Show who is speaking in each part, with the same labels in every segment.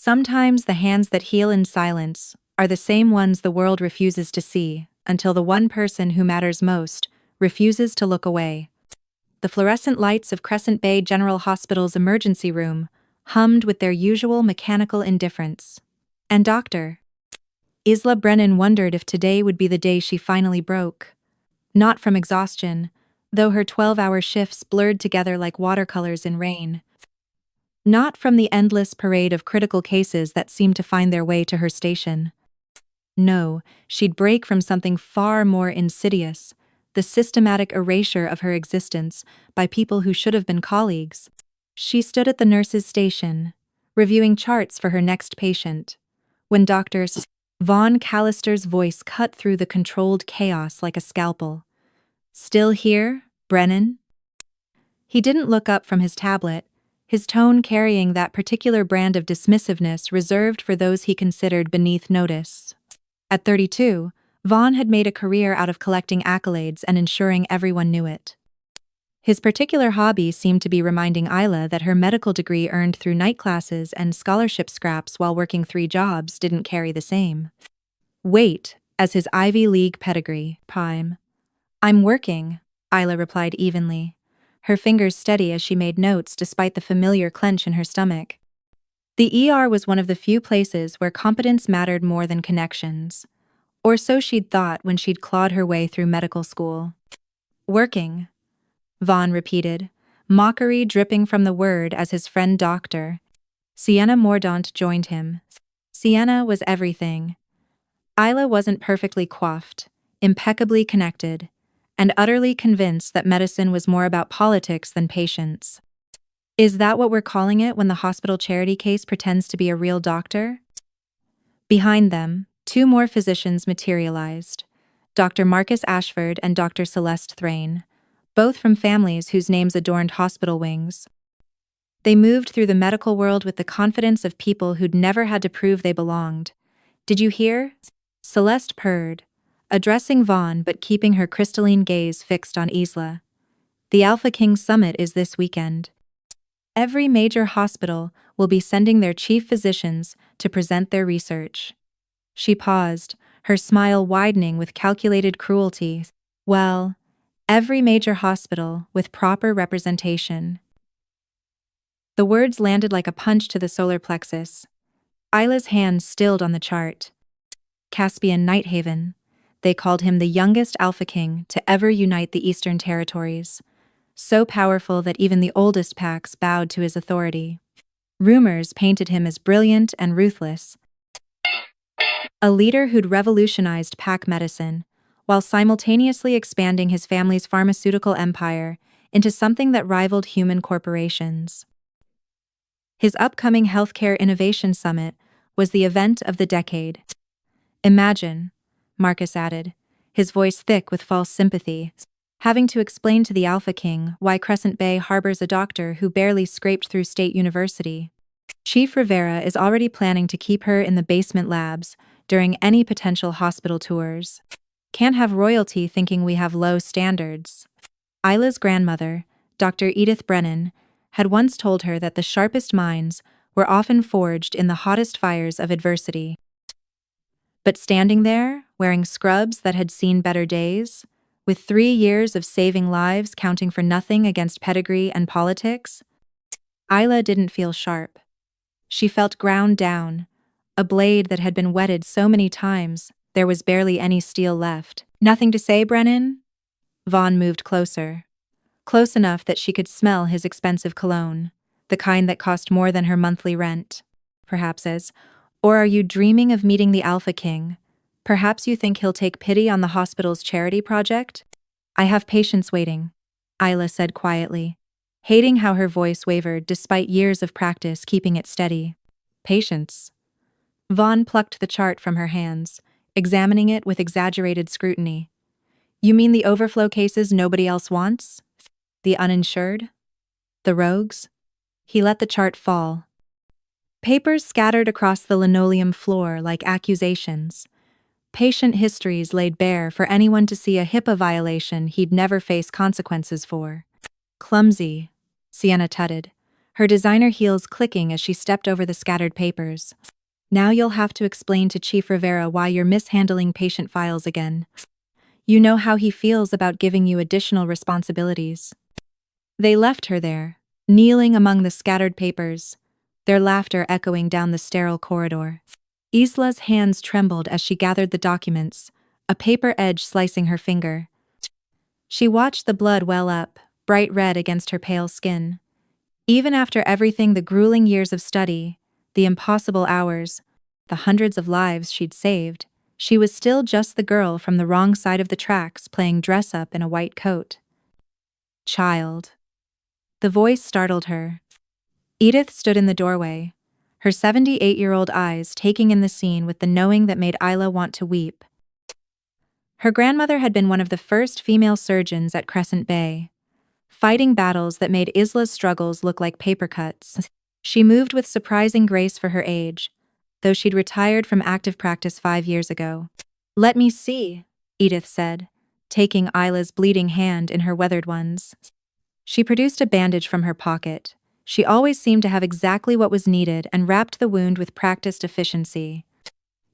Speaker 1: Sometimes the hands that heal in silence are the same ones the world refuses to see until the one person who matters most refuses to look away. The fluorescent lights of Crescent Bay General Hospital's emergency room hummed with their usual mechanical indifference. And Dr. Isla Brennan wondered if today would be the day she finally broke. Not from exhaustion, though her 12-hour shifts blurred together like watercolors in rain. Not from the endless parade of critical cases that seemed to find their way to her station. No, she'd break from something far more insidious, the systematic erasure of her existence by people who should have been colleagues. She stood at the nurse's station, reviewing charts for her next patient, when Dr. Vaughn Callister's voice cut through the controlled chaos like a scalpel. "Still here, Brennan?" He didn't look up from his tablet, his tone carrying that particular brand of dismissiveness reserved for those he considered beneath notice. At 32, Vaughn had made a career out of collecting accolades and ensuring everyone knew it. His particular hobby seemed to be reminding Isla that her medical degree earned through night classes and scholarship scraps while working 3 jobs didn't carry the same weight as his Ivy League pedigree. "I'm working," Isla replied evenly, her fingers steady as she made notes despite the familiar clench in her stomach. The ER was one of the few places where competence mattered more than connections. Or so she'd thought when she'd clawed her way through medical school. "Working," Vaughn repeated, mockery dripping from the word as his friend Dr. Sienna Mordaunt joined him. Sienna was everything. Isla wasn't perfectly coiffed, impeccably connected, and utterly convinced that medicine was more about politics than patients. Is that what we're calling it when the hospital charity case pretends to be a real doctor? Behind them, 2 more physicians materialized, Dr. Marcus Ashford and Dr. Celeste Thrain, both from families whose names adorned hospital wings. They moved through the medical world with the confidence of people who'd never had to prove they belonged. "Did you hear?" Celeste purred, addressing Vaughn but keeping her crystalline gaze fixed on Isla. "The Alpha King Summit is this weekend. Every major hospital will be sending their chief physicians to present their research." She paused, her smile widening with calculated cruelty. "Well, every major hospital with proper representation." The words landed like a punch to the solar plexus. Isla's hand stilled on the chart. Caspian Nighthaven. They called him the youngest Alpha King to ever unite the Eastern Territories. So powerful that even the oldest packs bowed to his authority. Rumors painted him as brilliant and ruthless. A leader who'd revolutionized pack medicine, while simultaneously expanding his family's pharmaceutical empire into something that rivaled human corporations. His upcoming Healthcare Innovation Summit was the event of the decade. "Imagine," Marcus added, his voice thick with false sympathy, "having to explain to the Alpha King why Crescent Bay harbors a doctor who barely scraped through State University. Chief Rivera is already planning to keep her in the basement labs during any potential hospital tours. Can't have royalty thinking we have low standards." Isla's grandmother, Dr. Edith Brennan, had once told her that the sharpest minds were often forged in the hottest fires of adversity. But standing there, wearing scrubs that had seen better days, with 3 years of saving lives counting for nothing against pedigree and politics, Isla didn't feel sharp. She felt ground down, a blade that had been whetted so many times there was barely any steel left. "Nothing to say, Brennan?" Vaughn moved closer. Close enough that she could smell his expensive cologne, the kind that cost more than her monthly rent. Perhaps as, "Or are you dreaming of meeting the Alpha King? Perhaps you think he'll take pity on the hospital's charity project?" "I have patients waiting," Isla said quietly, hating how her voice wavered despite years of practice keeping it steady. "Patients?" Vaughn plucked the chart from her hands, examining it with exaggerated scrutiny. "You mean the overflow cases nobody else wants? The uninsured? The rogues?" He let the chart fall. Papers scattered across the linoleum floor like accusations. Patient histories laid bare for anyone to see a HIPAA violation he'd never face consequences for. "Clumsy," Sienna tutted, her designer heels clicking as she stepped over the scattered papers. Now you'll have to explain to Chief Rivera why you're mishandling patient files again. You know how he feels about giving you additional responsibilities. They left her there, kneeling among the scattered papers, their laughter echoing down the sterile corridor. Isla's hands trembled as she gathered the documents, a paper edge slicing her finger. She watched the blood well up, bright red against her pale skin. Even after everything, the grueling years of study, the impossible hours, the hundreds of lives she'd saved, she was still just the girl from the wrong side of the tracks playing dress-up in a white coat. Child. The voice startled her. Edith stood in the doorway, her 78-year-old eyes taking in the scene with the knowing that made Isla want to weep. Her grandmother had been one of the first female surgeons at Crescent Bay, fighting battles that made Isla's struggles look like paper cuts. She moved with surprising grace for her age, though she'd retired from active practice 5 years ago. "Let me see," Edith said, taking Isla's bleeding hand in her weathered ones. She produced a bandage from her pocket. She always seemed to have exactly what was needed and wrapped the wound with practiced efficiency.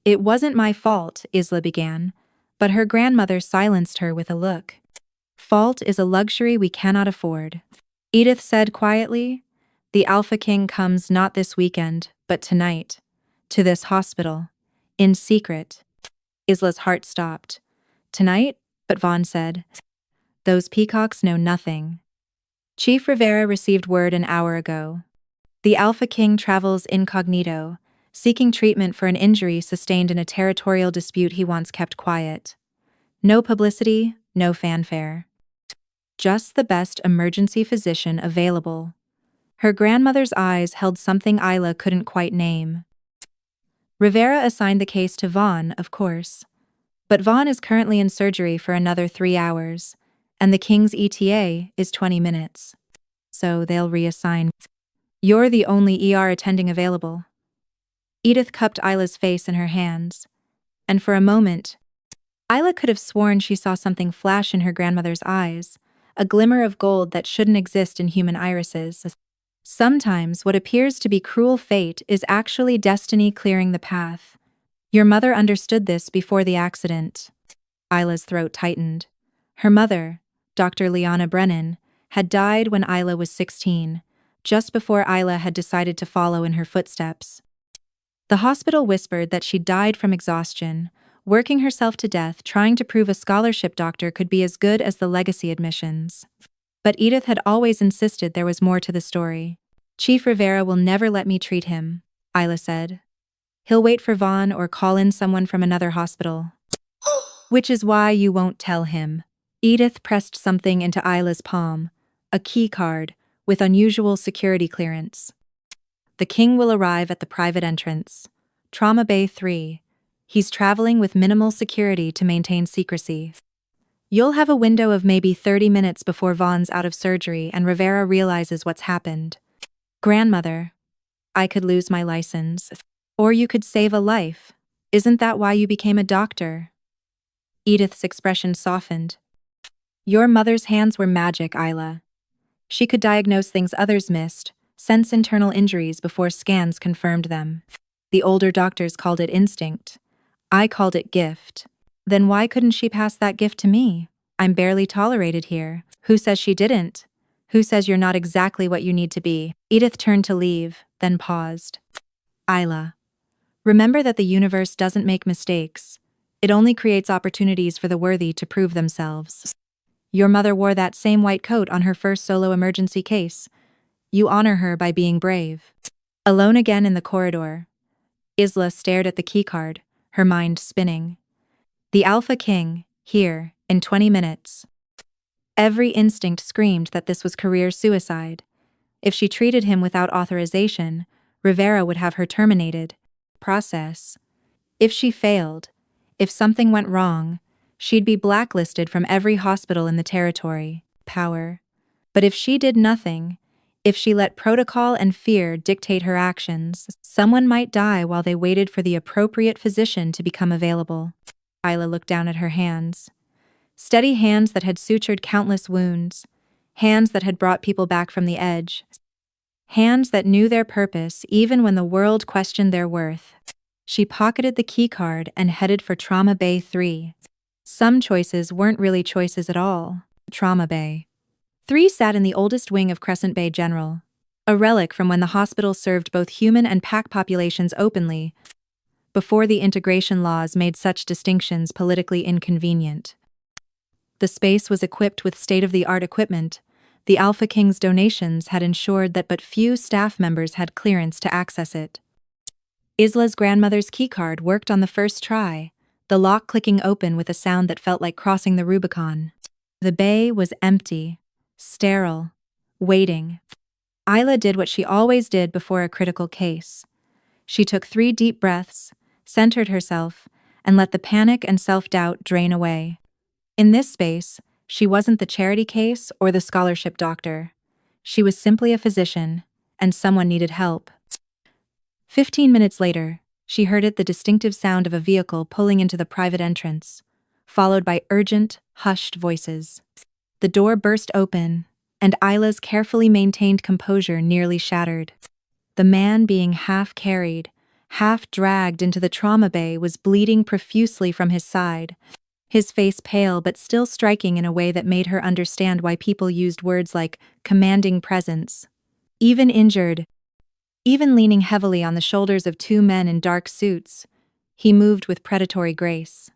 Speaker 1: "It wasn't my fault," Isla began, but her grandmother silenced her with a look. "Fault is a luxury we cannot afford," Edith said quietly. "The Alpha King comes not this weekend, but tonight. To this hospital. In secret." Isla's heart stopped. "Tonight?" But Vaughn said. "Those peacocks know nothing. Chief Rivera received word an hour ago. The Alpha King travels incognito, seeking treatment for an injury sustained in a territorial dispute he once kept quiet. No publicity, no fanfare. Just the best emergency physician available." Her grandmother's eyes held something Isla couldn't quite name. "Rivera assigned the case to Vaughn, of course. But Vaughn is currently in surgery for another 3 hours, and the King's ETA is 20 minutes. So they'll reassign. You're the only ER attending available." Edith cupped Isla's face in her hands, and for a moment, Isla could have sworn she saw something flash in her grandmother's eyes, a glimmer of gold that shouldn't exist in human irises. Sometimes what appears to be cruel fate is actually destiny clearing the path. Your mother understood this before the accident. Isla's throat tightened. Her mother, Dr. Liana Brennan, had died when Isla was 16, just before Isla had decided to follow in her footsteps. The hospital whispered that she died from exhaustion, working herself to death trying to prove a scholarship doctor could be as good as the legacy admissions. But Edith had always insisted there was more to the story. "Chief Rivera will never let me treat him," Isla said. "He'll wait for Vaughn or call in someone from another hospital." "Which is why you won't tell him." Edith pressed something into Isla's palm, a key card, with unusual security clearance. "The King will arrive at the private entrance. Trauma Bay 3. He's traveling with minimal security to maintain secrecy. You'll have a window of maybe 30 minutes before Vaughn's out of surgery and Rivera realizes what's happened." "Grandmother, I could lose my license. Or you could save a life. Isn't that why you became a doctor?" Edith's expression softened. "Your mother's hands were magic, Isla. She could diagnose things others missed, sense internal injuries before scans confirmed them. The older doctors called it instinct. I called it gift. Then why couldn't she pass that gift to me? I'm barely tolerated here. Who says she didn't? Who says you're not exactly what you need to be?" Edith turned to leave, then paused. "Isla, remember that the universe doesn't make mistakes. It only creates opportunities for the worthy to prove themselves. Your mother wore that same white coat on her first solo emergency case. You honor her by being brave." Alone again in the corridor, Isla stared at the keycard, her mind spinning. The Alpha King, here, in 20 minutes. Every instinct screamed that this was career suicide. If she treated him without authorization, Rivera would have her terminated. Process. If she failed, if something went wrong, she'd be blacklisted from every hospital in the territory. Power. But if she did nothing, if she let protocol and fear dictate her actions, someone might die while they waited for the appropriate physician to become available. Isla looked down at her hands. Steady hands that had sutured countless wounds. Hands that had brought people back from the edge. hands that knew their purpose even when the world questioned their worth. She pocketed the keycard and headed for Trauma Bay 3. Some choices weren't really choices at all. Trauma Bay 3 sat in the oldest wing of Crescent Bay General, a relic from when the hospital served both human and pack populations openly, before the integration laws made such distinctions politically inconvenient. The space was equipped with state-of-the-art equipment. The Alpha King's donations had ensured that but few staff members had clearance to access it. Isla's grandmother's keycard worked on the first try, the lock clicking open with a sound that felt like crossing the Rubicon. The bay was empty, sterile, waiting. Isla did what she always did before a critical case. She took 3 deep breaths, centered herself, and let the panic and self-doubt drain away. In this space, she wasn't the charity case or the scholarship doctor. She was simply a physician, and someone needed help. 15 minutes later, she heard the distinctive sound of a vehicle pulling into the private entrance, followed by urgent, hushed voices. The door burst open, and Isla's carefully maintained composure nearly shattered. The man being half carried, half dragged into the trauma bay was bleeding profusely from his side, his face pale but still striking in a way that made her understand why people used words like commanding presence. Even injured, even leaning heavily on the shoulders of 2 men in dark suits, he moved with predatory grace.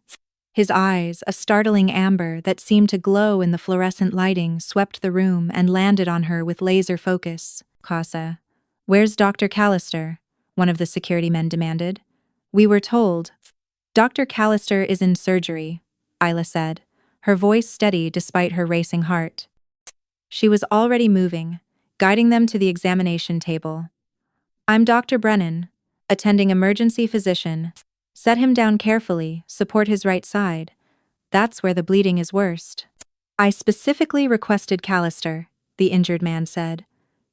Speaker 1: His eyes, a startling amber that seemed to glow in the fluorescent lighting, swept the room and landed on her with laser focus. "Casa, where's Dr. Callister?" one of the security men demanded. "We were told." "Dr. Callister is in surgery," Isla said, her voice steady despite her racing heart. She was already moving, guiding them to the examination table. "I'm Dr. Brennan, attending emergency physician. Set him down carefully, support his right side. That's where the bleeding is worst." "I specifically requested Callister," the injured man said,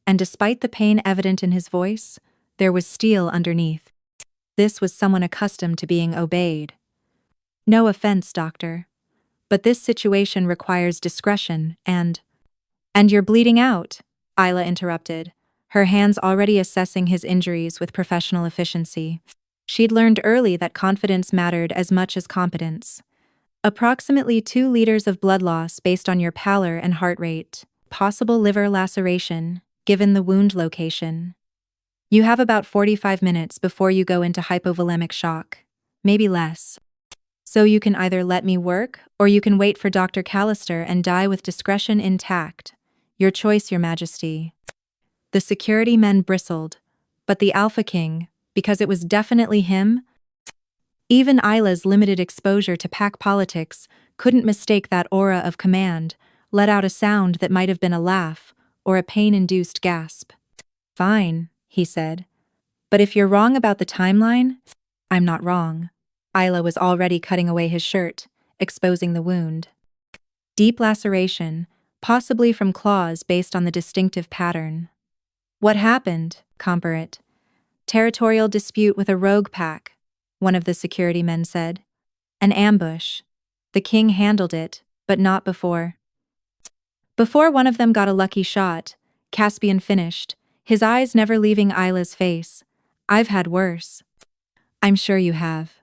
Speaker 1: and despite the pain evident in his voice, there was steel underneath. This was someone accustomed to being obeyed. "No offense, doctor, but this situation requires discretion and you're bleeding out," Isla interrupted, her hands already assessing his injuries with professional efficiency. She'd learned early that confidence mattered as much as competence. "Approximately 2 liters of blood loss based on your pallor and heart rate. Possible liver laceration, given the wound location. You have about 45 minutes before you go into hypovolemic shock, maybe less. So you can either let me work, or you can wait for Dr. Callister and die with discretion intact. Your choice, Your Majesty." The security men bristled, but the Alpha King, because it was definitely him, even Isla's limited exposure to pack politics couldn't mistake that aura of command, let out a sound that might have been a laugh or a pain-induced gasp. "Fine," he said. "But if you're wrong about the timeline, I'm not wrong." Isla was already cutting away his shirt, exposing the wound. Deep laceration, possibly from claws based on the distinctive pattern. "What happened, Comperit?" "Territorial dispute with a rogue pack," one of the security men said. "An ambush. The king handled it, but not before." Before one of them got a lucky shot, Caspian finished, his eyes never leaving Isla's face. "I've had worse." "I'm sure you have.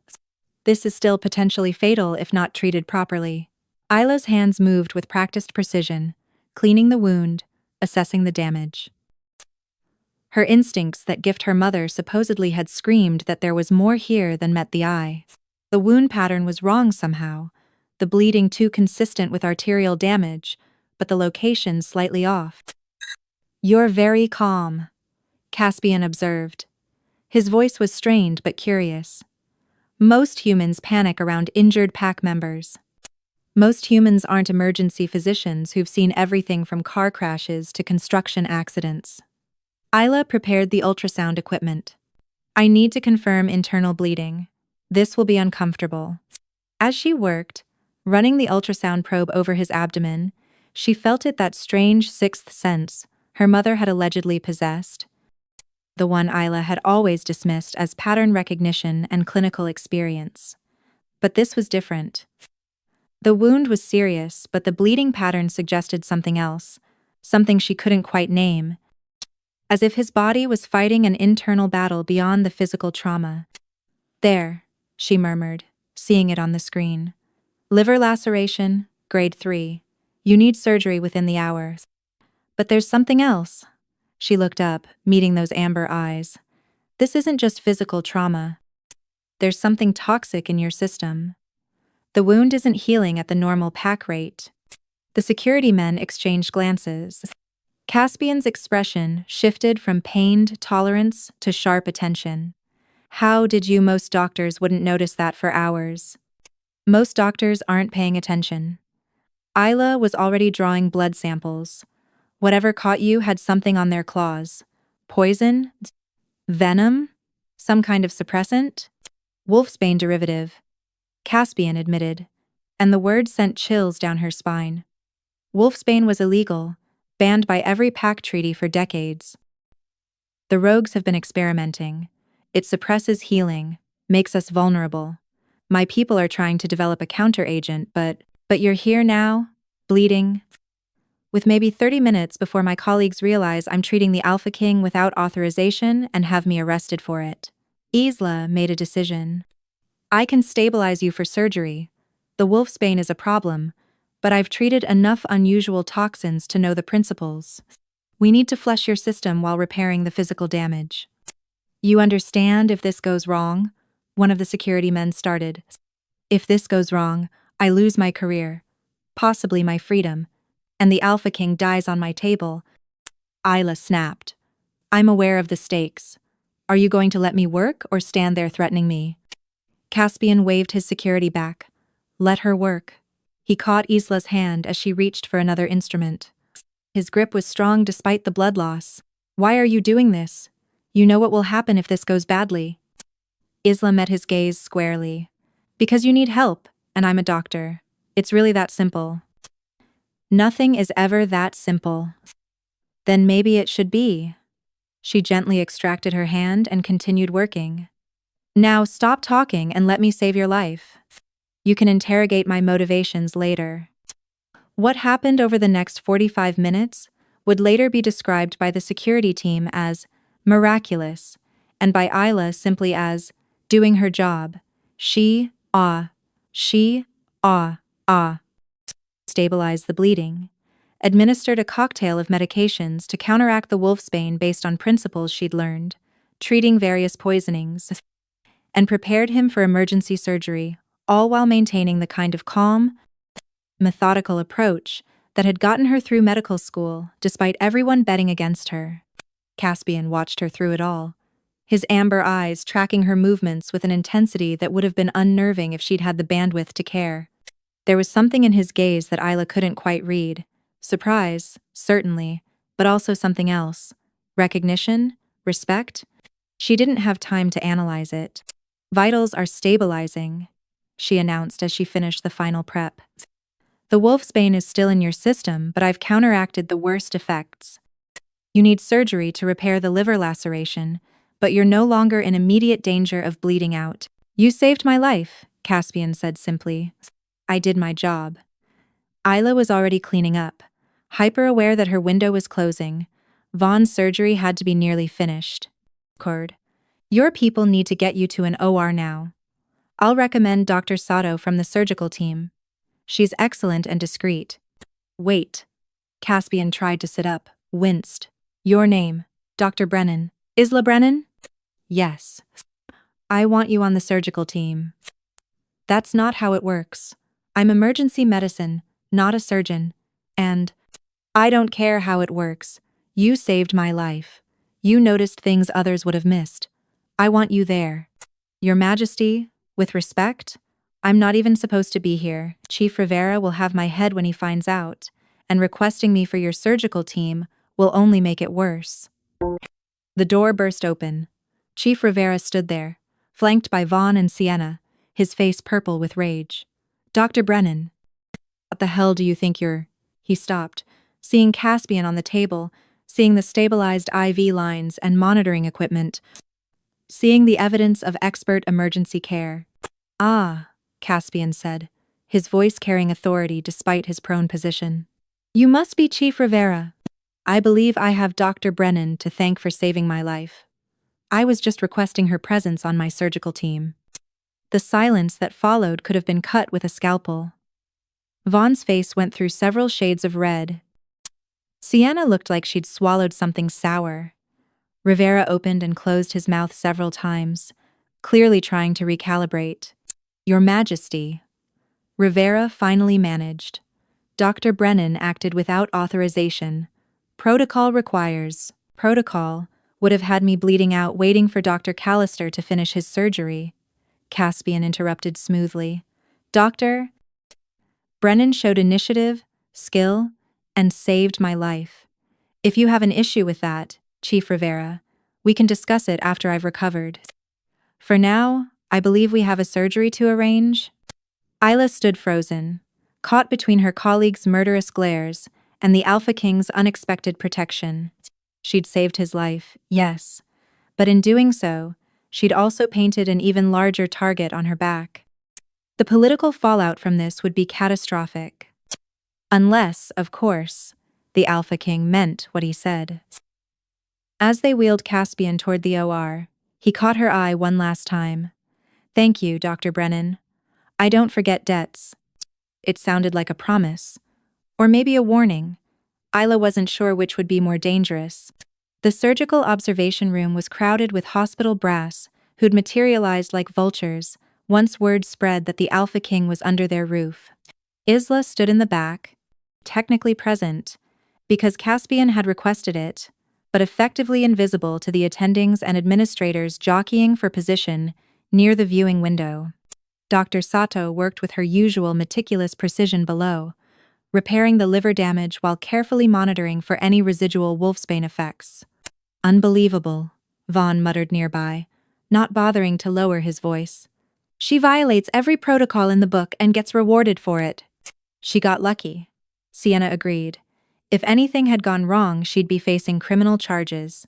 Speaker 1: This is still potentially fatal if not treated properly." Isla's hands moved with practiced precision, cleaning the wound, assessing the damage. Her instincts that gift her mother supposedly had screamed that there was more here than met the eye. The wound pattern was wrong somehow, the bleeding too consistent with arterial damage, but the location slightly off. "You're very calm," Caspian observed. His voice was strained but curious. "Most humans panic around injured pack members. Most humans aren't emergency physicians who've seen everything from car crashes to construction accidents." Isla prepared the ultrasound equipment. "I need to confirm internal bleeding. This will be uncomfortable." As she worked, running the ultrasound probe over his abdomen, she felt that strange sixth sense her mother had allegedly possessed. The one Isla had always dismissed as pattern recognition and clinical experience. But this was different. The wound was serious, but the bleeding pattern suggested something else, something she couldn't quite name. as if his body was fighting an internal battle beyond the physical trauma. "There," she murmured, seeing it on the screen. "Liver laceration, grade 3. You need surgery within the hour." "But there's something else." She looked up, meeting those amber eyes. "This isn't just physical trauma. There's something toxic in your system. The wound isn't healing at the normal pack rate." The security men exchanged glances. Caspian's expression shifted from pained tolerance to sharp attention. "How did you? Most doctors wouldn't notice that for hours." "Most doctors aren't paying attention." Isla was already drawing blood samples. "Whatever caught you had something on their claws. Poison? Venom? Some kind of suppressant?" "Wolfsbane derivative," Caspian admitted, and the word sent chills down her spine. Wolfsbane was illegal, banned by every pack treaty for decades. "The rogues have been experimenting. It suppresses healing, makes us vulnerable. My people are trying to develop a counteragent, but you're here now, bleeding." "With maybe 30 minutes before my colleagues realize I'm treating the Alpha King without authorization and have me arrested for it." Isla made a decision. "I can stabilize you for surgery. The wolfsbane is a problem, but I've treated enough unusual toxins to know the principles. We need to flush your system while repairing the physical damage." "You understand if this goes wrong?" one of the security men started. "If this goes wrong, I lose my career, possibly my freedom, and the Alpha King dies on my table." Isla snapped. "I'm aware of the stakes. Are you going to let me work or stand there threatening me?" Caspian waved his security back. "Let her work." He caught Isla's hand as she reached for another instrument. His grip was strong despite the blood loss. "Why are you doing this? You know what will happen if this goes badly." Isla met his gaze squarely. "Because you need help, and I'm a doctor. It's really that simple." "Nothing is ever that simple." "Then maybe it should be." She gently extracted her hand and continued working. "Now stop talking and let me save your life. You can interrogate my motivations later." What happened over the next 45 minutes would later be described by the security team as miraculous, and by Isla simply as doing her job. She, stabilized the bleeding, administered a cocktail of medications to counteract the wolfsbane based on principles she'd learned, treating various poisonings, and prepared him for emergency surgery, all while maintaining the kind of calm, methodical approach that had gotten her through medical school despite everyone betting against her. Caspian watched her through it all, his amber eyes tracking her movements with an intensity that would have been unnerving if she'd had the bandwidth to care. There was something in his gaze that Isla couldn't quite read. Surprise, certainly, but also something else. Recognition? Respect? She didn't have time to analyze it. "Vitals are stabilizing," she announced as she finished the final prep. "The wolfsbane is still in your system, but I've counteracted the worst effects. You need surgery to repair the liver laceration, but you're no longer in immediate danger of bleeding out." "You saved my life," Caspian said simply. "I did my job." Isla was already cleaning up, hyper-aware that her window was closing. Vaughn's surgery had to be nearly finished. "Your people need to get you to an OR now. I'll recommend Dr. Sato from the surgical team. She's excellent and discreet." "Wait." Caspian tried to sit up, winced. "Your name, Dr. Brennan. Isla Brennan?" "Yes." "I want you on the surgical team." "That's not how it works. I'm emergency medicine, not a surgeon. And I don't care how it works. You saved my life. You noticed things others would have missed. I want you there. Your Majesty, with respect, I'm not even supposed to be here. Chief Rivera will have my head when he finds out, and requesting me for your surgical team will only make it worse." The door burst open. Chief Rivera stood there, flanked by Vaughn and Sienna, his face purple with rage. "Dr. Brennan, what the hell do you think you're—" He stopped, seeing Caspian on the table, seeing the stabilized IV lines and monitoring equipment, seeing the evidence of expert emergency care. "Ah," Caspian said, his voice carrying authority despite his prone position. "You must be Chief Rivera." I believe I have Dr. Brennan to thank for saving my life. I was just requesting her presence on my surgical team. The silence that followed could have been cut with a scalpel. Vaughn's face went through several shades of red. Sienna looked like she'd swallowed something sour. Rivera opened and closed his mouth several times, clearly trying to recalibrate. Your Majesty. Rivera finally managed. Dr. Brennan acted without authorization. Protocol requires. Protocol would have had me bleeding out waiting for Dr. Callister to finish his surgery. Caspian interrupted smoothly. Dr. Brennan showed initiative, skill, and saved my life. If you have an issue with that, Chief Rivera, we can discuss it after I've recovered. For now, I believe we have a surgery to arrange. Isla stood frozen, caught between her colleague's murderous glares and the Alpha King's unexpected protection. She'd saved his life, yes, but in doing so, she'd also painted an even larger target on her back. The political fallout from this would be catastrophic. Unless, of course, the Alpha King meant what he said. As they wheeled Caspian toward the OR, he caught her eye one last time. Thank you, Dr. Brennan. I don't forget debts. It sounded like a promise. Or maybe a warning. Isla wasn't sure which would be more dangerous. The surgical observation room was crowded with hospital brass, who'd materialized like vultures, once word spread that the Alpha King was under their roof. Isla stood in the back, technically present, because Caspian had requested it, but effectively invisible to the attendings and administrators jockeying for position near the viewing window. Dr. Sato worked with her usual meticulous precision below, repairing the liver damage while carefully monitoring for any residual wolfsbane effects. Unbelievable, Vaughn muttered nearby, not bothering to lower his voice. She violates every protocol in the book and gets rewarded for it. She got lucky, Sienna agreed. If anything had gone wrong, she'd be facing criminal charges.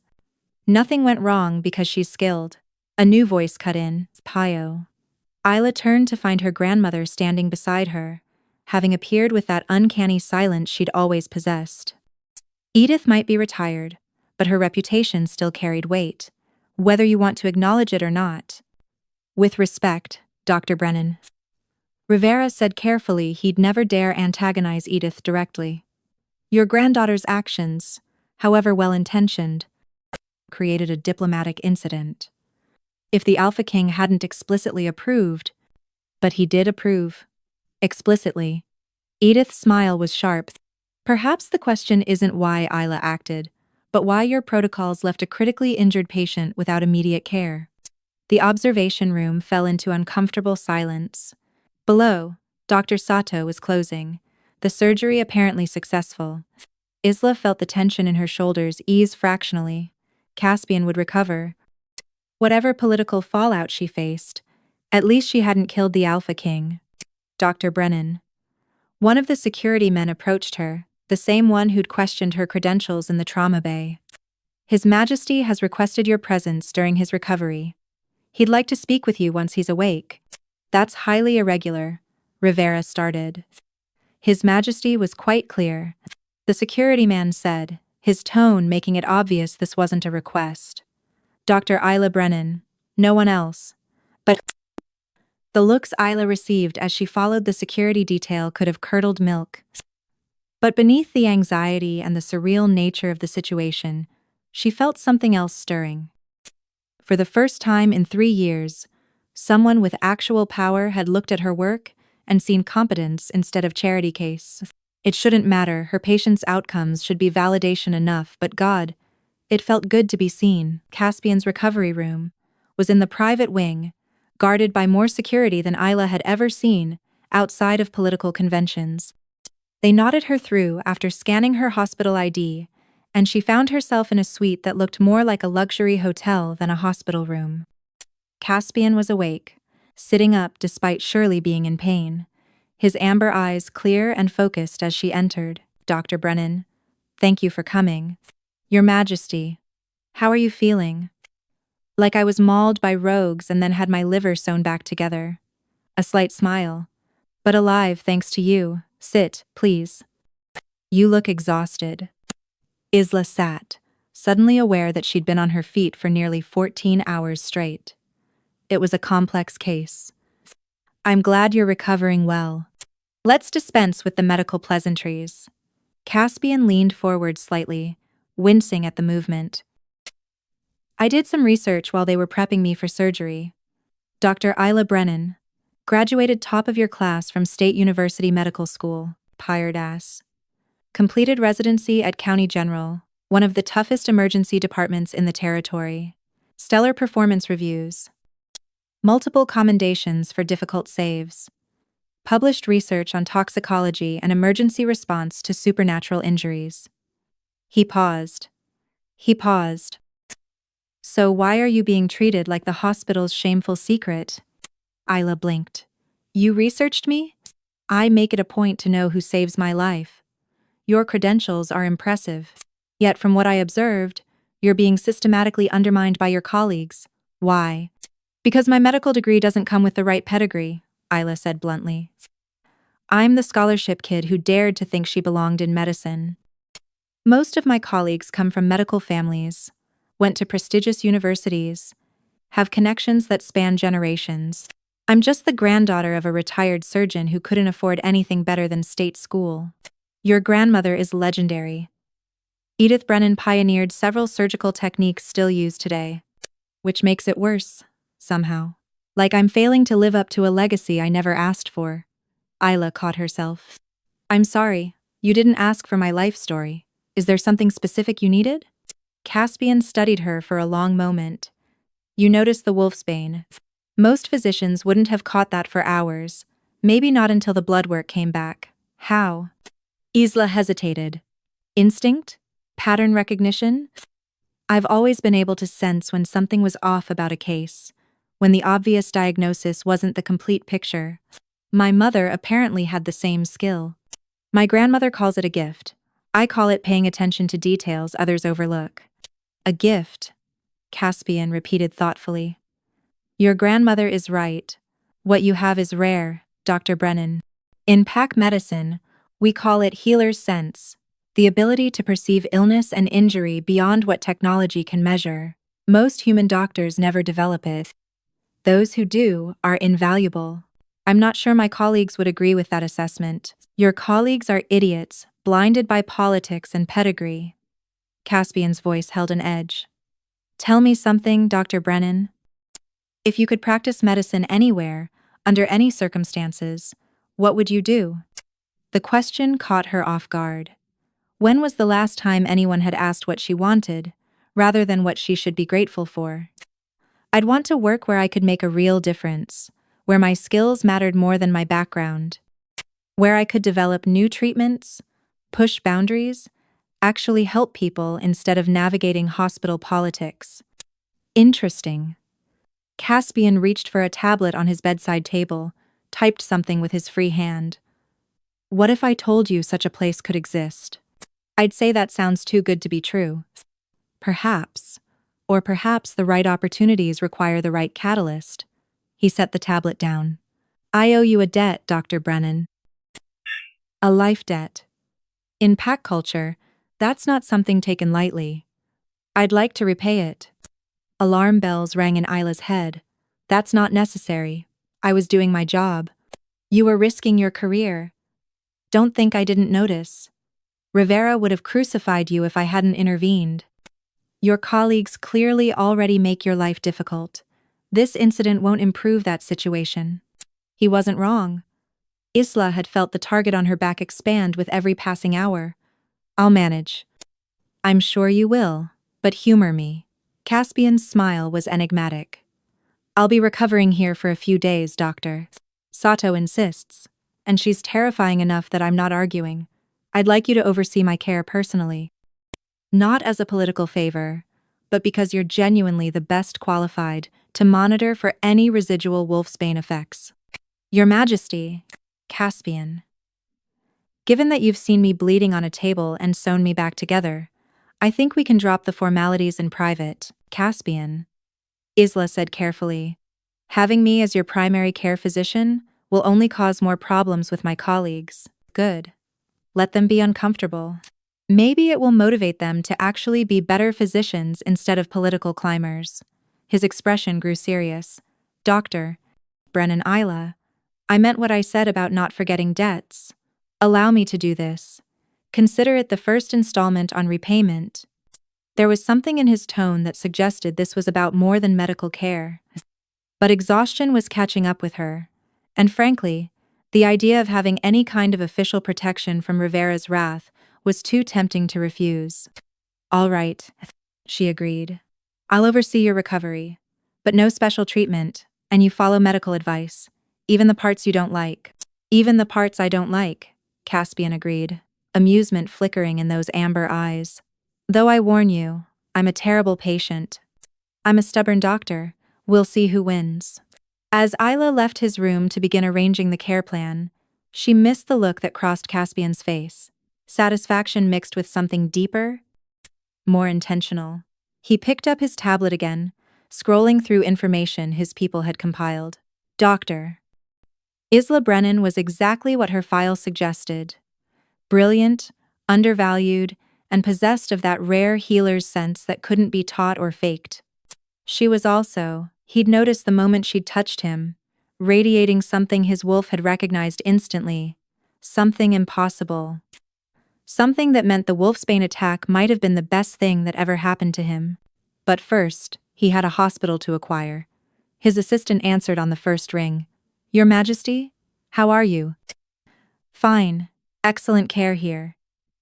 Speaker 1: Nothing went wrong because she's skilled. A new voice cut in, Pio. Isla turned to find her grandmother standing beside her, having appeared with that uncanny silence she'd always possessed. Edith might be retired, but her reputation still carried weight, whether you want to acknowledge it or not. With respect, Dr. Brennan. Rivera said carefully he'd never dare antagonize Edith directly. Your granddaughter's actions, however well-intentioned, created a diplomatic incident. If the Alpha King hadn't explicitly approved, but he did approve. Explicitly. Edith's smile was sharp. Perhaps the question isn't why Isla acted, but why your protocols left a critically injured patient without immediate care. The observation room fell into uncomfortable silence. Below, Dr. Sato was closing, the surgery apparently successful. Isla felt the tension in her shoulders ease fractionally. Caspian would recover. Whatever political fallout she faced, at least she hadn't killed the Alpha King. Dr. Brennan. One of the security men approached her, the same one who'd questioned her credentials in the trauma bay. His Majesty has requested your presence during his recovery. He'd like to speak with you once he's awake. That's highly irregular, Rivera started. His Majesty was quite clear. The security man said, his tone making it obvious this wasn't a request. Dr. Isla Brennan, no one else. But the looks Isla received as she followed the security detail could have curdled milk. But beneath the anxiety and the surreal nature of the situation, she felt something else stirring. For the first time in 3 years, someone with actual power had looked at her work and seen competence instead of charity case. It shouldn't matter, her patient's outcomes should be validation enough, but God, it felt good to be seen. Caspian's recovery room was in the private wing, guarded by more security than Isla had ever seen, outside of political conventions. They nodded her through after scanning her hospital ID, and she found herself in a suite that looked more like a luxury hotel than a hospital room. Caspian was awake, sitting up despite Shirley being in pain, his amber eyes clear and focused as she entered. Dr. Brennan, thank you for coming. Your Majesty, how are you feeling? Like I was mauled by rogues and then had my liver sewn back together. A slight smile. But alive thanks to you. Sit, please. You look exhausted. Isla sat, suddenly aware that she'd been on her feet for nearly 14 hours straight. It was a complex case. I'm glad you're recovering well. Let's dispense with the medical pleasantries. Caspian leaned forward slightly, wincing at the movement. I did some research while they were prepping me for surgery. Dr. Isla Brennan, graduated top of your class from State University Medical School, tired ass. Completed residency at County General, one of the toughest emergency departments in the territory. Stellar performance reviews. Multiple commendations for difficult saves. Published research on toxicology and emergency response to supernatural injuries. He paused. So why are you being treated like the hospital's shameful secret? Isla blinked. You researched me? I make it a point to know who saves my life. Your credentials are impressive. Yet from what I observed, you're being systematically undermined by your colleagues. Why? Because my medical degree doesn't come with the right pedigree, Isla said bluntly. I'm the scholarship kid who dared to think she belonged in medicine. Most of my colleagues come from medical families, went to prestigious universities, have connections that span generations. I'm just the granddaughter of a retired surgeon who couldn't afford anything better than state school. Your grandmother is legendary. Edith Brennan pioneered several surgical techniques still used today, which makes it worse, somehow. Like I'm failing to live up to a legacy I never asked for. Isla caught herself. I'm sorry, you didn't ask for my life story. Is there something specific you needed? Caspian studied her for a long moment. You noticed the wolfsbane. Most physicians wouldn't have caught that for hours, maybe not until the blood work came back. How? Isla hesitated. Instinct? Pattern recognition? I've always been able to sense when something was off about a case, when the obvious diagnosis wasn't the complete picture. My mother apparently had the same skill. My grandmother calls it a gift. I call it paying attention to details others overlook. A gift, Caspian repeated thoughtfully. Your grandmother is right. What you have is rare, Dr. Brennan. In pack medicine, we call it healer's sense, the ability to perceive illness and injury beyond what technology can measure. Most human doctors never develop it. Those who do are invaluable. I'm not sure my colleagues would agree with that assessment. Your colleagues are idiots, blinded by politics and pedigree. Caspian's voice held an edge. Tell me something, Dr. Brennan. If you could practice medicine anywhere, under any circumstances, what would you do? The question caught her off guard. When was the last time anyone had asked what she wanted, rather than what she should be grateful for? I'd want to work where I could make a real difference, where my skills mattered more than my background, where I could develop new treatments, push boundaries, actually help people instead of navigating hospital politics. Interesting. Caspian reached for a tablet on his bedside table, typed something with his free hand. What if I told you such a place could exist? I'd say that sounds too good to be true. Perhaps. Or perhaps the right opportunities require the right catalyst. He set the tablet down. I owe you a debt, Dr. Brennan. A life debt. In pack culture, that's not something taken lightly. I'd like to repay it. Alarm bells rang in Isla's head. That's not necessary. I was doing my job. You were risking your career. Don't think I didn't notice. Rivera would have crucified you if I hadn't intervened. Your colleagues clearly already make your life difficult. This incident won't improve that situation. He wasn't wrong. Isla had felt the target on her back expand with every passing hour. I'll manage. I'm sure you will, but humor me. Caspian's smile was enigmatic. I'll be recovering here for a few days, doctor. Sato insists, and she's terrifying enough that I'm not arguing. I'd like you to oversee my care personally. Not as a political favor, but because you're genuinely the best qualified to monitor for any residual wolfsbane effects. Your Majesty, Caspian. Given that you've seen me bleeding on a table and sewn me back together, I think we can drop the formalities in private, Caspian. Isla said carefully. Having me as your primary care physician will only cause more problems with my colleagues. Good. Let them be uncomfortable. Maybe it will motivate them to actually be better physicians instead of political climbers. His expression grew serious. Doctor, Brennan Isla, I meant what I said about not forgetting debts. Allow me to do this. Consider it the first installment on repayment. There was something in his tone that suggested this was about more than medical care. But exhaustion was catching up with her. And frankly, the idea of having any kind of official protection from Rivera's wrath was too tempting to refuse. All right, she agreed. I'll oversee your recovery. But no special treatment, and you follow medical advice. Even the parts you don't like. Even the parts I don't like, Caspian agreed, amusement flickering in those amber eyes. Though I warn you, I'm a terrible patient. I'm a stubborn doctor. We'll see who wins. As Isla left his room to begin arranging the care plan, she missed the look that crossed Caspian's face. Satisfaction mixed with something deeper, more intentional. He picked up his tablet again, scrolling through information his people had compiled. Dr. Isla Brennan was exactly what her file suggested. Brilliant, undervalued, and possessed of that rare healer's sense that couldn't be taught or faked. She was also, he'd noticed the moment she'd touched him, radiating something his wolf had recognized instantly. Something impossible. Something that meant the wolfsbane attack might have been the best thing that ever happened to him. But first, he had a hospital to acquire. His assistant answered on the first ring. Your Majesty? How are you? Fine. Excellent care here.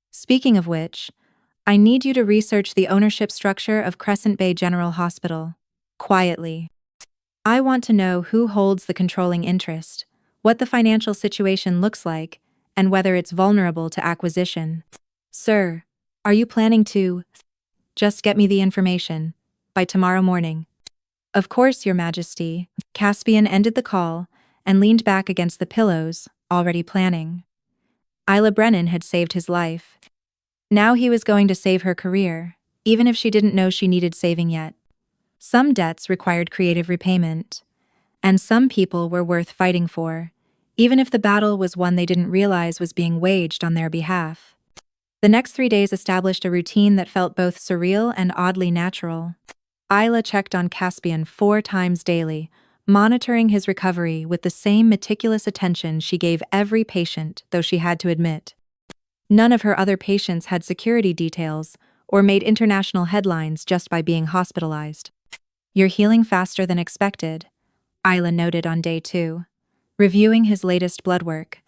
Speaker 1: Speaking of which, I need you to research the ownership structure of Crescent Bay General Hospital. Quietly. I want to know who holds the controlling interest, what the financial situation looks like, and whether it's vulnerable to acquisition. Sir, are you planning to... Just get me the information. By tomorrow morning. Of course, Your Majesty. Caspian ended the call and leaned back against the pillows, already planning. Isla Brennan had saved his life. Now he was going to save her career, even if she didn't know she needed saving yet. Some debts required creative repayment, and some people were worth fighting for, even if the battle was one they didn't realize was being waged on their behalf. The next 3 days established a routine that felt both surreal and oddly natural. Isla checked on Caspian 4 times daily, monitoring his recovery with the same meticulous attention she gave every patient, though she had to admit. None of her other patients had security details or made international headlines just by being hospitalized. You're healing faster than expected, Isla noted on day 2, reviewing his latest blood work.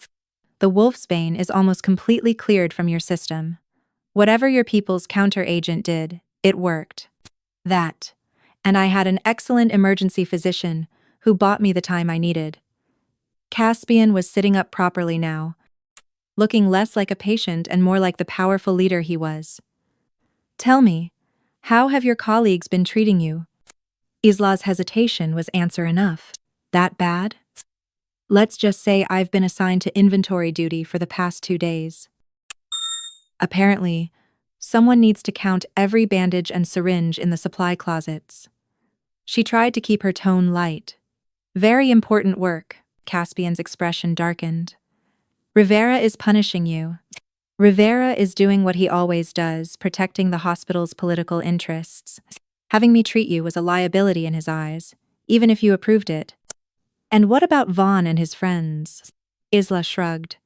Speaker 1: The wolfsbane is almost completely cleared from your system. Whatever your people's counteragent did, it worked. That. And I had an excellent emergency physician who bought me the time I needed. Caspian was sitting up properly now, looking less like a patient and more like the powerful leader he was. Tell me, how have your colleagues been treating you? Isla's hesitation was answer enough. That bad? Let's just say I've been assigned to inventory duty for the past 2 days. Apparently, someone needs to count every bandage and syringe in the supply closets. She tried to keep her tone light. Very important work, Caspian's expression darkened. Rivera is punishing you. Rivera is doing what he always does, protecting the hospital's political interests. Having me treat you was a liability in his eyes, even if you approved it. And what about Vaughn and his friends? Isla shrugged.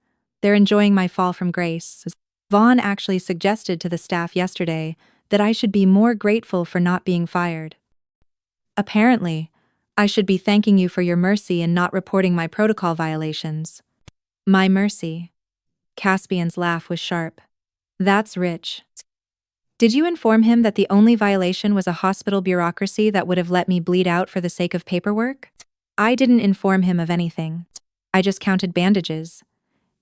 Speaker 1: They're enjoying my fall from grace. Vaughn actually suggested to the staff yesterday that I should be more grateful for not being fired. Apparently, I should be thanking you for your mercy in not reporting my protocol violations. My mercy. Caspian's laugh was sharp. That's rich. Did you inform him that the only violation was a hospital bureaucracy that would have let me bleed out for the sake of paperwork? I didn't inform him of anything. I just counted bandages.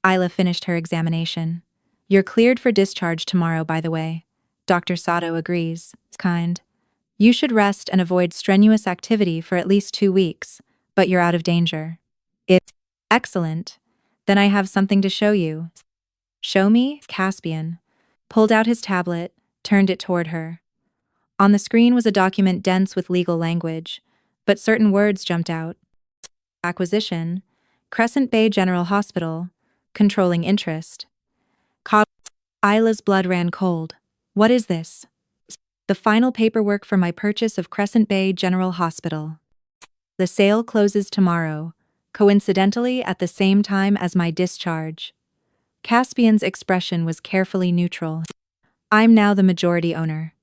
Speaker 1: Isla finished her examination. You're cleared for discharge tomorrow, by the way. Dr. Sato agrees. Kind. You should rest and avoid strenuous activity for at least 2 weeks, but you're out of danger. It's excellent. Then I have something to show you. Show me? Caspian pulled out his tablet, turned it toward her. On the screen was a document dense with legal language, but certain words jumped out. Acquisition, Crescent Bay General Hospital, controlling interest. Isla's blood ran cold. What is this? The final paperwork for my purchase of Crescent Bay General Hospital. The sale closes tomorrow, coincidentally at the same time as my discharge. Caspian's expression was carefully neutral. I'm now the majority owner.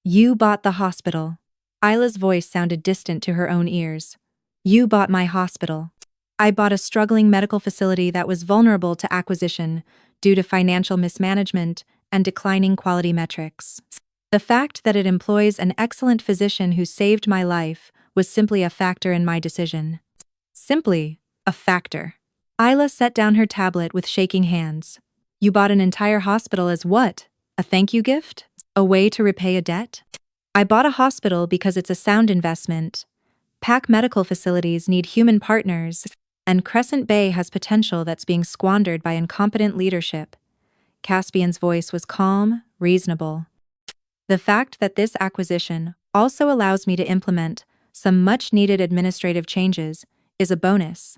Speaker 1: You bought the hospital. Isla's voice sounded distant to her own ears. You bought my hospital. I bought a struggling medical facility that was vulnerable to acquisition due to financial mismanagement and declining quality metrics. The fact that it employs an excellent physician who saved my life was simply a factor in my decision. Simply a factor. Isla set down her tablet with shaking hands. You bought an entire hospital as what? A thank you gift? A way to repay a debt? I bought a hospital because it's a sound investment. PAC medical facilities need human partners, and Crescent Bay has potential that's being squandered by incompetent leadership. Caspian's voice was calm, reasonable. The fact that this acquisition also allows me to implement some much-needed administrative changes is a bonus.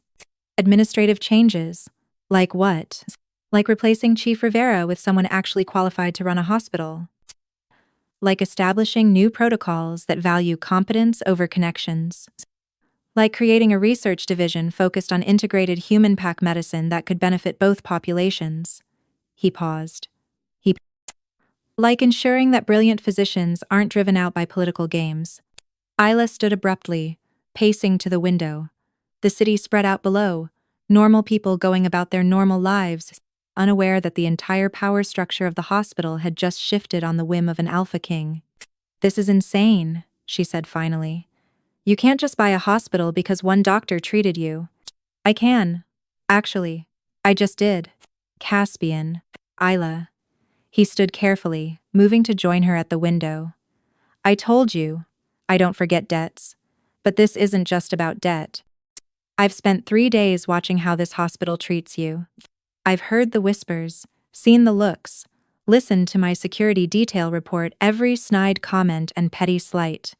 Speaker 1: Administrative changes? Like what? Like replacing Chief Rivera with someone actually qualified to run a hospital. Like establishing new protocols that value competence over connections. Like creating a research division focused on integrated human pack medicine that could benefit both populations. He paused. Like ensuring that brilliant physicians aren't driven out by political games. Isla stood abruptly, pacing to the window. The city spread out below, normal people going about their normal lives, unaware that the entire power structure of the hospital had just shifted on the whim of an alpha king. This is insane, she said finally. You can't just buy a hospital because one doctor treated you. I can. Actually, I just did. Caspian. Isla. He stood carefully, moving to join her at the window. I told you, I don't forget debts. But this isn't just about debt. I've spent 3 days watching how this hospital treats you. I've heard the whispers, seen the looks, listened to my security detail report every snide comment and petty slight.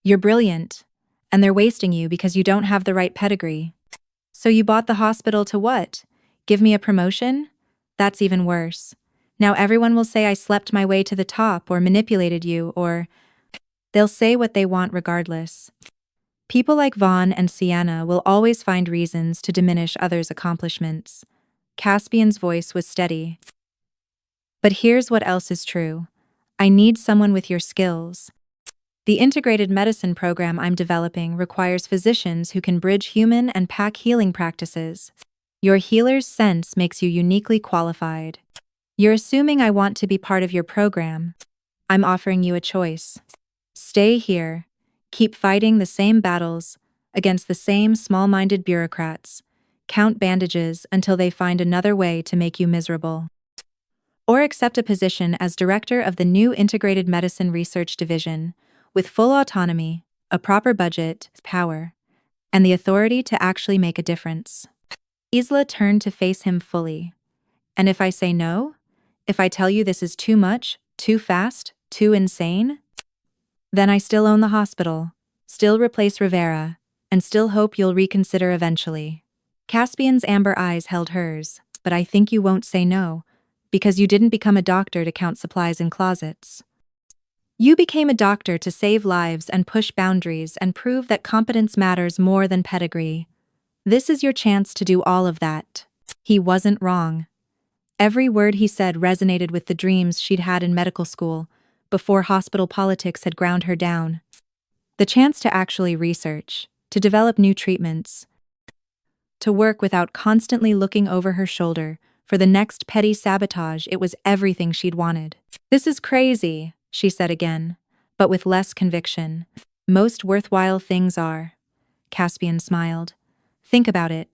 Speaker 1: You're brilliant, and they're wasting you because you don't have the right pedigree. So you bought the hospital to what? Give me a promotion? That's even worse. Now everyone will say I slept my way to the top or manipulated you or... They'll say what they want regardless. People like Vaughn and Sienna will always find reasons to diminish others' accomplishments. Caspian's voice was steady. But here's what else is true. I need someone with your skills. The integrated medicine program I'm developing requires physicians who can bridge human and pack healing practices. Your healer's sense makes you uniquely qualified. You're assuming I want to be part of your program. I'm offering you a choice. Stay here, keep fighting the same battles against the same small-minded bureaucrats, count bandages until they find another way to make you miserable. Or accept a position as director of the new Integrated Medicine Research Division, with full autonomy, a proper budget, power, and the authority to actually make a difference. Isla turned to face him fully. And if I say no? If I tell you this is too much, too fast, too insane? Then I still own the hospital, still replace Rivera, and still hope you'll reconsider eventually. Caspian's amber eyes held hers, but I think you won't say no, because you didn't become a doctor to count supplies in closets. You became a doctor to save lives and push boundaries and prove that competence matters more than pedigree. This is your chance to do all of that. He wasn't wrong. Every word he said resonated with the dreams she'd had in medical school, before hospital politics had ground her down. The chance to actually research, to develop new treatments, to work without constantly looking over her shoulder for the next petty sabotage, it was everything she'd wanted. This is crazy, she said again, but with less conviction. Most worthwhile things are. Caspian smiled. Think about it.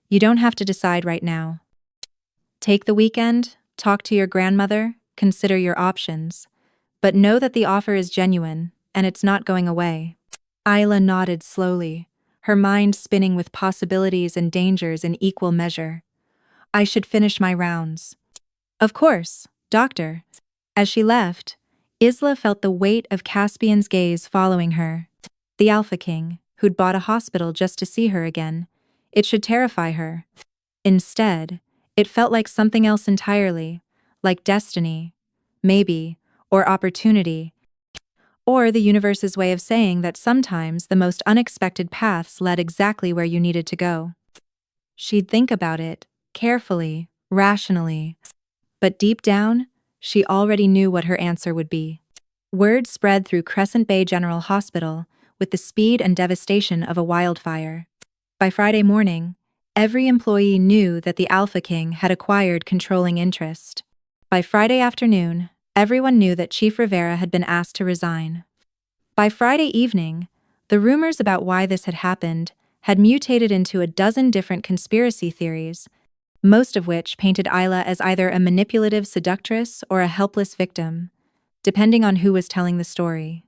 Speaker 1: You don't have to decide right now. Take the weekend, talk to your grandmother, consider your options. But know that the offer is genuine, and it's not going away. Isla nodded slowly, her mind spinning with possibilities and dangers in equal measure. I should finish my rounds. Of course, doctor. As she left, Isla felt the weight of Caspian's gaze following her. The Alpha King, who'd bought a hospital just to see her again. It should terrify her. Instead, it felt like something else entirely, like destiny, maybe, or opportunity, or the universe's way of saying that sometimes the most unexpected paths led exactly where you needed to go. She'd think about it, carefully, rationally, but deep down, she already knew what her answer would be. Word spread through Crescent Bay General Hospital with the speed and devastation of a wildfire. By Friday morning, every employee knew that the Alpha King had acquired controlling interest. By Friday afternoon, everyone knew that Chief Rivera had been asked to resign. By Friday evening, the rumors about why this had happened had mutated into a dozen different conspiracy theories, most of which painted Isla as either a manipulative seductress or a helpless victim, depending on who was telling the story.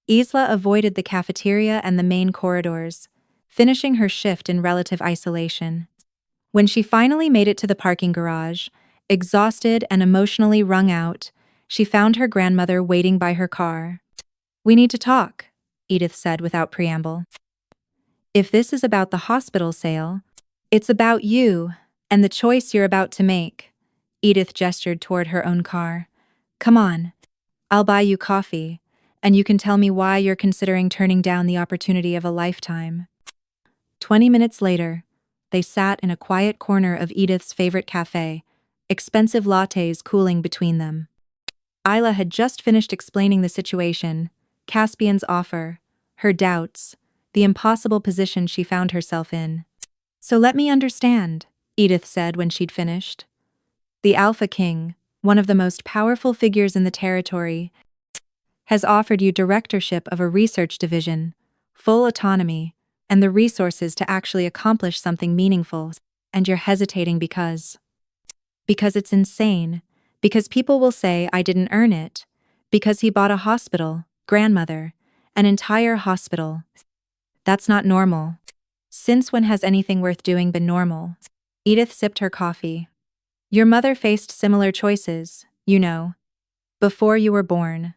Speaker 1: Isla avoided the cafeteria and the main corridors, finishing her shift in relative isolation. When she finally made it to the parking garage, exhausted and emotionally wrung out, she found her grandmother waiting by her car. "We need to talk," Edith said without preamble. "If this is about the hospital sale, it's about you and the choice you're about to make." Edith gestured toward her own car. "Come on. I'll buy you coffee, and you can tell me why you're considering turning down the opportunity of a lifetime." 20 minutes later, they sat in a quiet corner of Edith's favorite cafe, expensive lattes cooling between them. Isla had just finished explaining the situation, Caspian's offer, her doubts, the impossible position she found herself in. "So let me understand," Edith said when she'd finished. "The Alpha King, one of the most powerful figures in the territory, has offered you directorship of a research division, full autonomy, and the resources to actually accomplish something meaningful, and you're hesitating because it's insane, because people will say I didn't earn it, because he bought a hospital, grandmother, an entire hospital. That's not normal. Since when has anything worth doing been normal?" Edith sipped her coffee. "Your mother faced similar choices, you know, before you were born."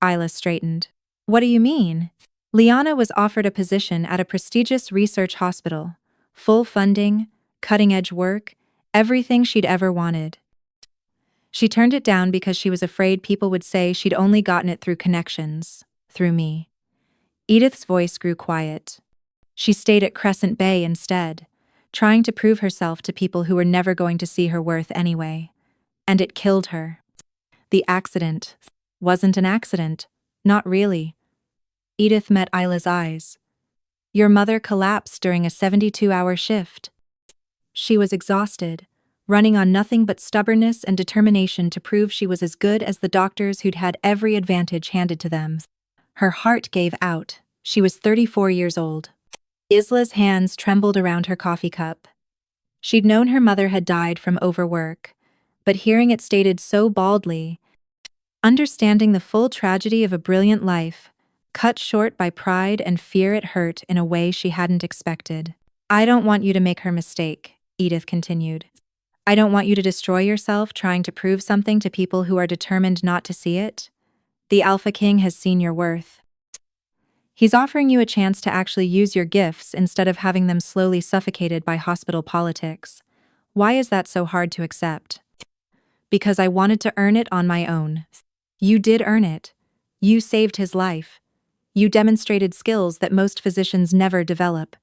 Speaker 1: Isla straightened. "What do you mean?" "Liana was offered a position at a prestigious research hospital, full funding, cutting-edge work, everything she'd ever wanted. She turned it down because she was afraid people would say she'd only gotten it through connections, through me." Edith's voice grew quiet. She stayed at Crescent Bay instead, trying to prove herself to people who were never going to see her worth anyway. And it killed her. The accident wasn't an accident, not really. Edith met Isla's eyes. "Your mother collapsed during a 72-hour shift. She was exhausted, running on nothing but stubbornness and determination to prove she was as good as the doctors who'd had every advantage handed to them. Her heart gave out. She was 34 years old." Isla's hands trembled around her coffee cup. She'd known her mother had died from overwork, but hearing it stated so baldly, understanding the full tragedy of a brilliant life, cut short by pride and fear, it hurt in a way she hadn't expected. "I don't want you to make her mistake," Edith continued. "I don't want you to destroy yourself trying to prove something to people who are determined not to see it. The Alpha King has seen your worth. He's offering you a chance to actually use your gifts instead of having them slowly suffocated by hospital politics. Why is that so hard to accept?" "Because I wanted to earn it on my own." "You did earn it. You saved his life. You demonstrated skills that most physicians never develop.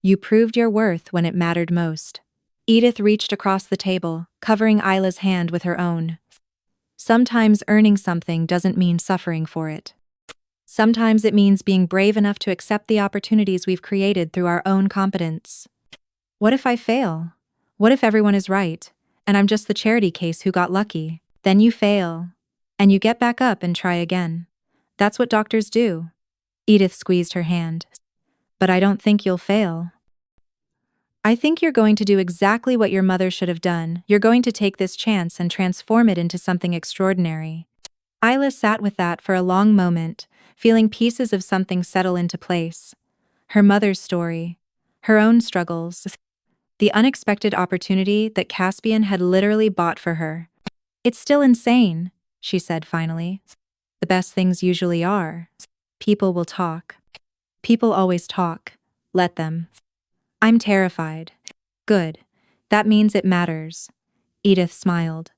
Speaker 1: You proved your worth when it mattered most." Edith reached across the table, covering Isla's hand with her own. "Sometimes earning something doesn't mean suffering for it. Sometimes it means being brave enough to accept the opportunities we've created through our own competence. What if I fail? What if everyone is right, and I'm just the charity case who got lucky? Then you fail, and you get back up and try again. That's what doctors do." Edith squeezed her hand. "But I don't think you'll fail. I think you're going to do exactly what your mother should have done. You're going to take this chance and transform it into something extraordinary." Isla sat with that for a long moment, feeling pieces of something settle into place. Her mother's story, her own struggles, the unexpected opportunity that Caspian had literally bought for her. "It's still insane," she said finally. "The best things usually are. People will talk. People always talk. Let them." "I'm terrified." "Good. That means it matters." Edith smiled.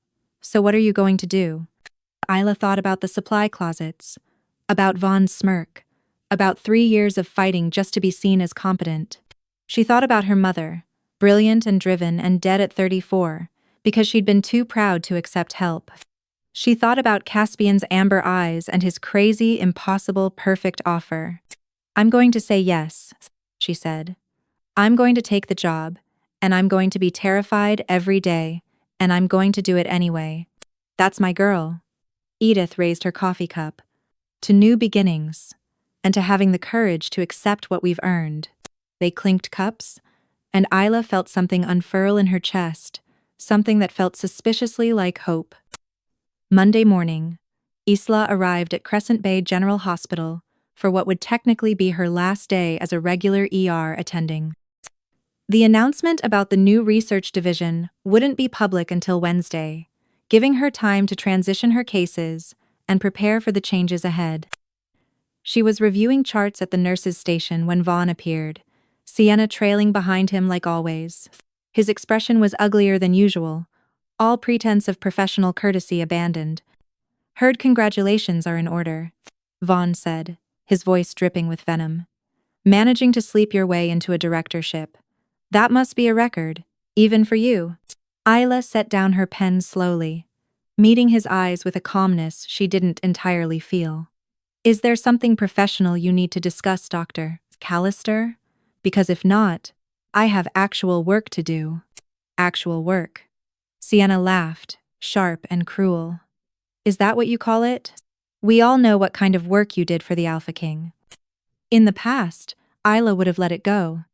Speaker 1: So what are you going to do? Isla thought about the supply closets, about Vaughn's smirk, about 3 years of fighting just to be seen as competent. She thought about her mother, brilliant and driven and dead at 34, because she'd been too proud to accept help. She thought about Caspian's amber eyes and his crazy, impossible, perfect offer. I'm going to say yes, she said. I'm going to take the job, and I'm going to be terrified every day, and I'm going to do it anyway. That's my girl. Edith raised her coffee cup. To new beginnings, and to having the courage to accept what we've earned. They clinked cups, and Isla felt something unfurl in her chest, something that felt suspiciously like hope. Monday morning, Isla arrived at Crescent Bay General Hospital for what would technically be her last day as a regular ER attending. The announcement about the new research division wouldn't be public until Wednesday, giving her time to transition her cases and prepare for the changes ahead. She was reviewing charts at the nurse's station when Vaughn appeared, Sienna trailing behind him like always. His expression was uglier than usual, all pretense of professional courtesy abandoned. Heard congratulations are in order, Vaughn said, his voice dripping with venom. Managing to sleep your way into a directorship. That must be a record, even for you. Isla set down her pen slowly, meeting his eyes with a calmness she didn't entirely feel. Is there something professional you need to discuss, Dr. Callister? Because if not, I have actual work to do. Actual work. Sienna laughed, sharp and cruel. Is that what you call it? We all know what kind of work you did for the Alpha King. In the past, Isla would have let it go.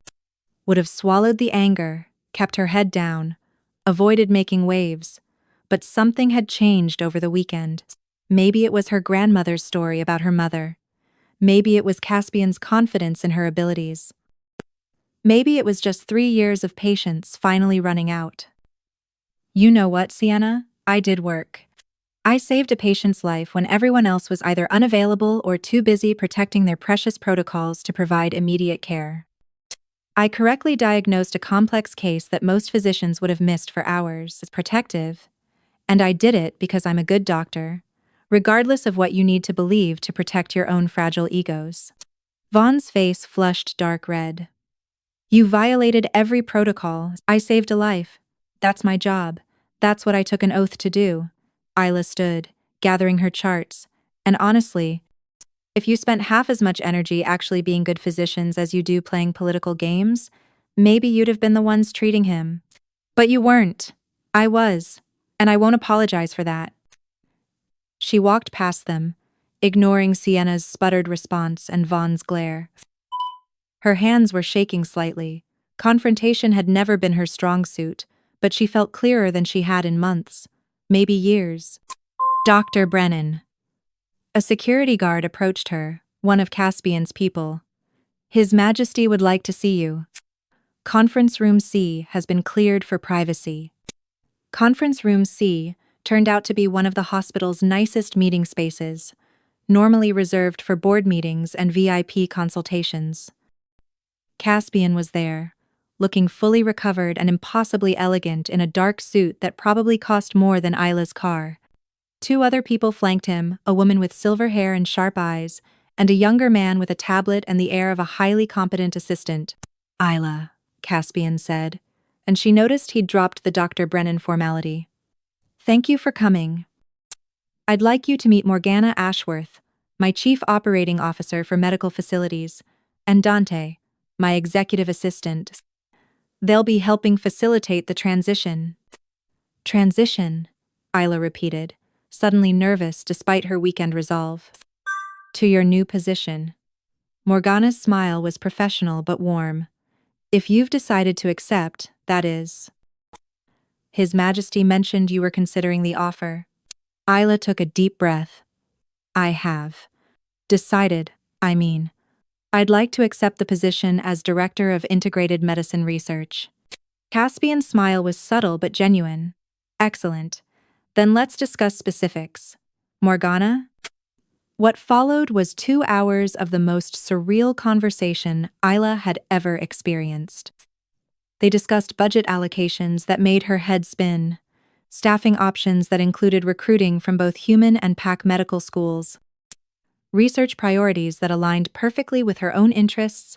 Speaker 1: Would have swallowed the anger, kept her head down, avoided making waves. But something had changed over the weekend. Maybe it was her grandmother's story about her mother. Maybe it was Caspian's confidence in her abilities. Maybe it was just 3 years of patience finally running out. You know what, Sienna? I did work. I saved a patient's life when everyone else was either unavailable or too busy protecting their precious protocols to provide immediate care. I correctly diagnosed a complex case that most physicians would have missed for hours. It's protective. And I did it because I'm a good doctor, regardless of what you need to believe to protect your own fragile egos. Vaughn's face flushed dark red. You violated every protocol. I saved a life. That's my job. That's what I took an oath to do. Isla stood, gathering her charts, and honestly, if you spent half as much energy actually being good physicians as you do playing political games, maybe you'd have been the ones treating him. But you weren't. I was, and I won't apologize for that. She walked past them, ignoring Sienna's sputtered response and Vaughn's glare. Her hands were shaking slightly. Confrontation had never been her strong suit, but she felt clearer than she had in months, maybe years. Dr. Brennan. A security guard approached her, one of Caspian's people. His Majesty would like to see you. Conference Room C has been cleared for privacy. Conference Room C turned out to be one of the hospital's nicest meeting spaces, normally reserved for board meetings and VIP consultations. Caspian was there, looking fully recovered and impossibly elegant in a dark suit that probably cost more than Isla's car. 2 other people flanked him, a woman with silver hair and sharp eyes, and a younger man with a tablet and the air of a highly competent assistant. Isla, Caspian said, and she noticed he'd dropped the Dr. Brennan formality. Thank you for coming. I'd like you to meet Morgana Ashworth, my Chief Operating Officer for Medical Facilities, and Dante, my Executive Assistant. They'll be helping facilitate the transition. Transition, Isla repeated, suddenly nervous despite her weekend resolve. To your new position. Morgana's smile was professional but warm. If you've decided to accept, that is. His Majesty mentioned you were considering the offer. Isla took a deep breath. I have. Decided, I mean. I'd like to accept the position as Director of Integrated Medicine Research. Caspian's smile was subtle but genuine. Excellent. Then let's discuss specifics. Morgana? What followed was 2 hours of the most surreal conversation Isla had ever experienced. They discussed budget allocations that made her head spin, staffing options that included recruiting from both human and pack medical schools, research priorities that aligned perfectly with her own interests,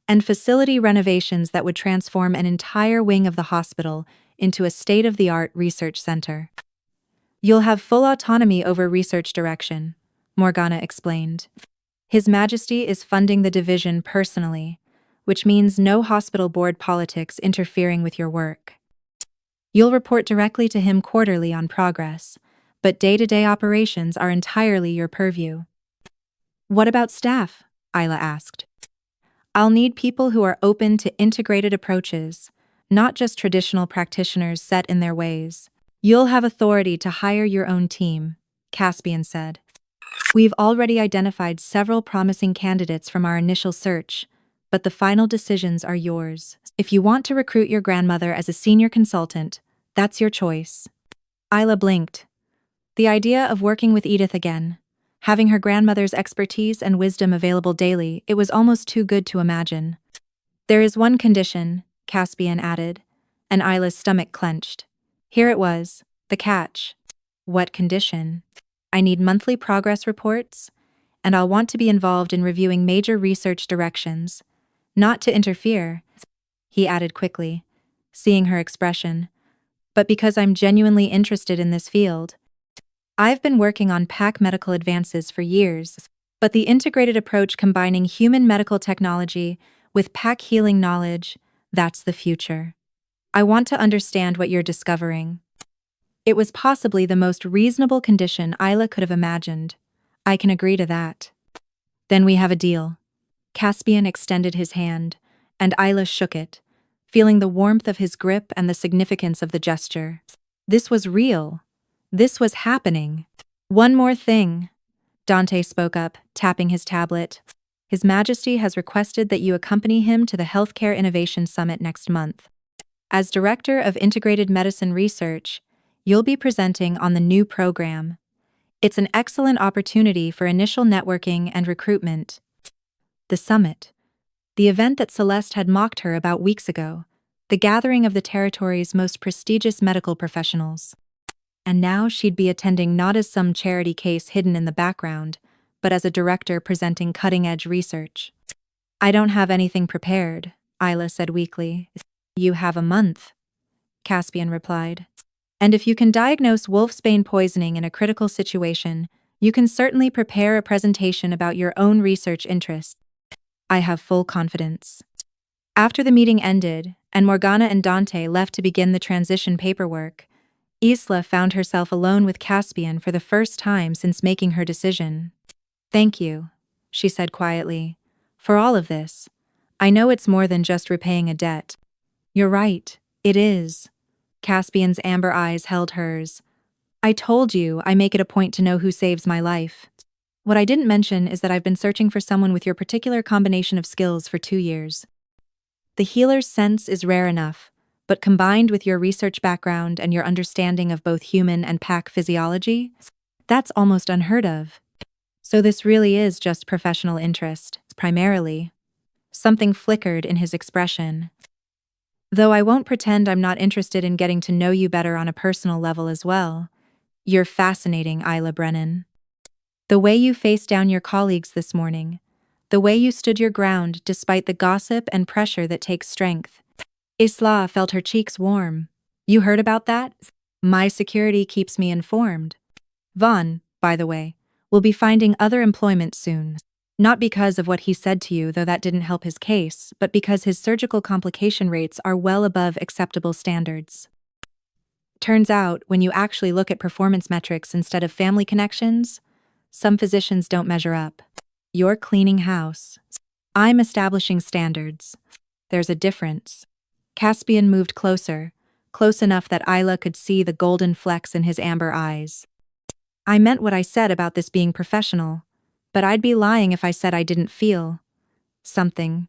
Speaker 1: and facility renovations that would transform an entire wing of the hospital into a state-of-the-art research center. You'll have full autonomy over research direction, Morgana explained. His Majesty is funding the division personally, which means no hospital board politics interfering with your work. You'll report directly to him quarterly on progress, but day-to-day operations are entirely your purview. What about staff? Isla asked. I'll need people who are open to integrated approaches, not just traditional practitioners set in their ways. You'll have authority to hire your own team, Caspian said. We've already identified several promising candidates from our initial search, but the final decisions are yours. If you want to recruit your grandmother as a senior consultant, that's your choice. Isla blinked. The idea of working with Edith again, having her grandmother's expertise and wisdom available daily, it was almost too good to imagine. There is one condition, Caspian added, and Isla's stomach clenched. Here it was, the catch. What condition? I need monthly progress reports, and I'll want to be involved in reviewing major research directions. Not to interfere, he added quickly, seeing her expression, but because I'm genuinely interested in this field. I've been working on pack medical advances for years, but the integrated approach combining human medical technology with pack healing knowledge, that's the future. I want to understand what you're discovering. It was possibly the most reasonable condition Isla could have imagined. I can agree to that. Then we have a deal. Caspian extended his hand, and Isla shook it, feeling the warmth of his grip and the significance of the gesture. This was real. This was happening. One more thing, Dante spoke up, tapping his tablet. His Majesty has requested that you accompany him to the Healthcare Innovation Summit next month. As Director of Integrated Medicine Research, you'll be presenting on the new program. It's an excellent opportunity for initial networking and recruitment. The summit, the event that Celeste had mocked her about weeks ago, the gathering of the territory's most prestigious medical professionals. And now she'd be attending not as some charity case hidden in the background, but as a director presenting cutting-edge research. I don't have anything prepared, Isla said weakly. You have a month, Caspian replied. And if you can diagnose wolfsbane poisoning in a critical situation, you can certainly prepare a presentation about your own research interests. I have full confidence. After the meeting ended, and Morgana and Dante left to begin the transition paperwork, Isla found herself alone with Caspian for the first time since making her decision. Thank you, she said quietly, for all of this. I know it's more than just repaying a debt. You're right, it is. Caspian's amber eyes held hers. I told you I make it a point to know who saves my life. What I didn't mention is that I've been searching for someone with your particular combination of skills for 2 years. The healer's sense is rare enough, but combined with your research background and your understanding of both human and pack physiology, that's almost unheard of. So this really is just professional interest, primarily. Something flickered in his expression. Though I won't pretend I'm not interested in getting to know you better on a personal level as well. You're fascinating, Isla Brennan. The way you faced down your colleagues this morning, the way you stood your ground despite the gossip and pressure that takes strength. Isla felt her cheeks warm. You heard about that? My security keeps me informed. Vaughn, by the way, will be finding other employment soon. Not because of what he said to you, though that didn't help his case, but because his surgical complication rates are well above acceptable standards. Turns out, when you actually look at performance metrics instead of family connections, some physicians don't measure up. You're cleaning house. I'm establishing standards. There's a difference. Caspian moved closer, close enough that Isla could see the golden flecks in his amber eyes. I meant what I said about this being professional, but I'd be lying if I said I didn't feel something.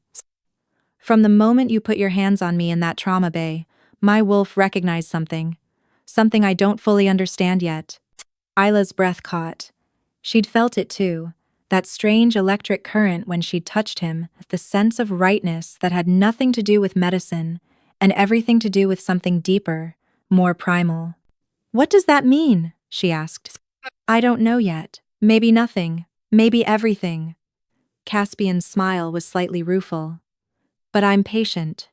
Speaker 1: From the moment you put your hands on me in that trauma bay, my wolf recognized something I don't fully understand yet. Isla's breath caught. She'd felt it too, that strange electric current when she'd touched him, the sense of rightness that had nothing to do with medicine, and everything to do with something deeper, more primal. What does that mean? She asked. I don't know yet. Maybe nothing. Maybe everything. Caspian's smile was slightly rueful. But I'm patient.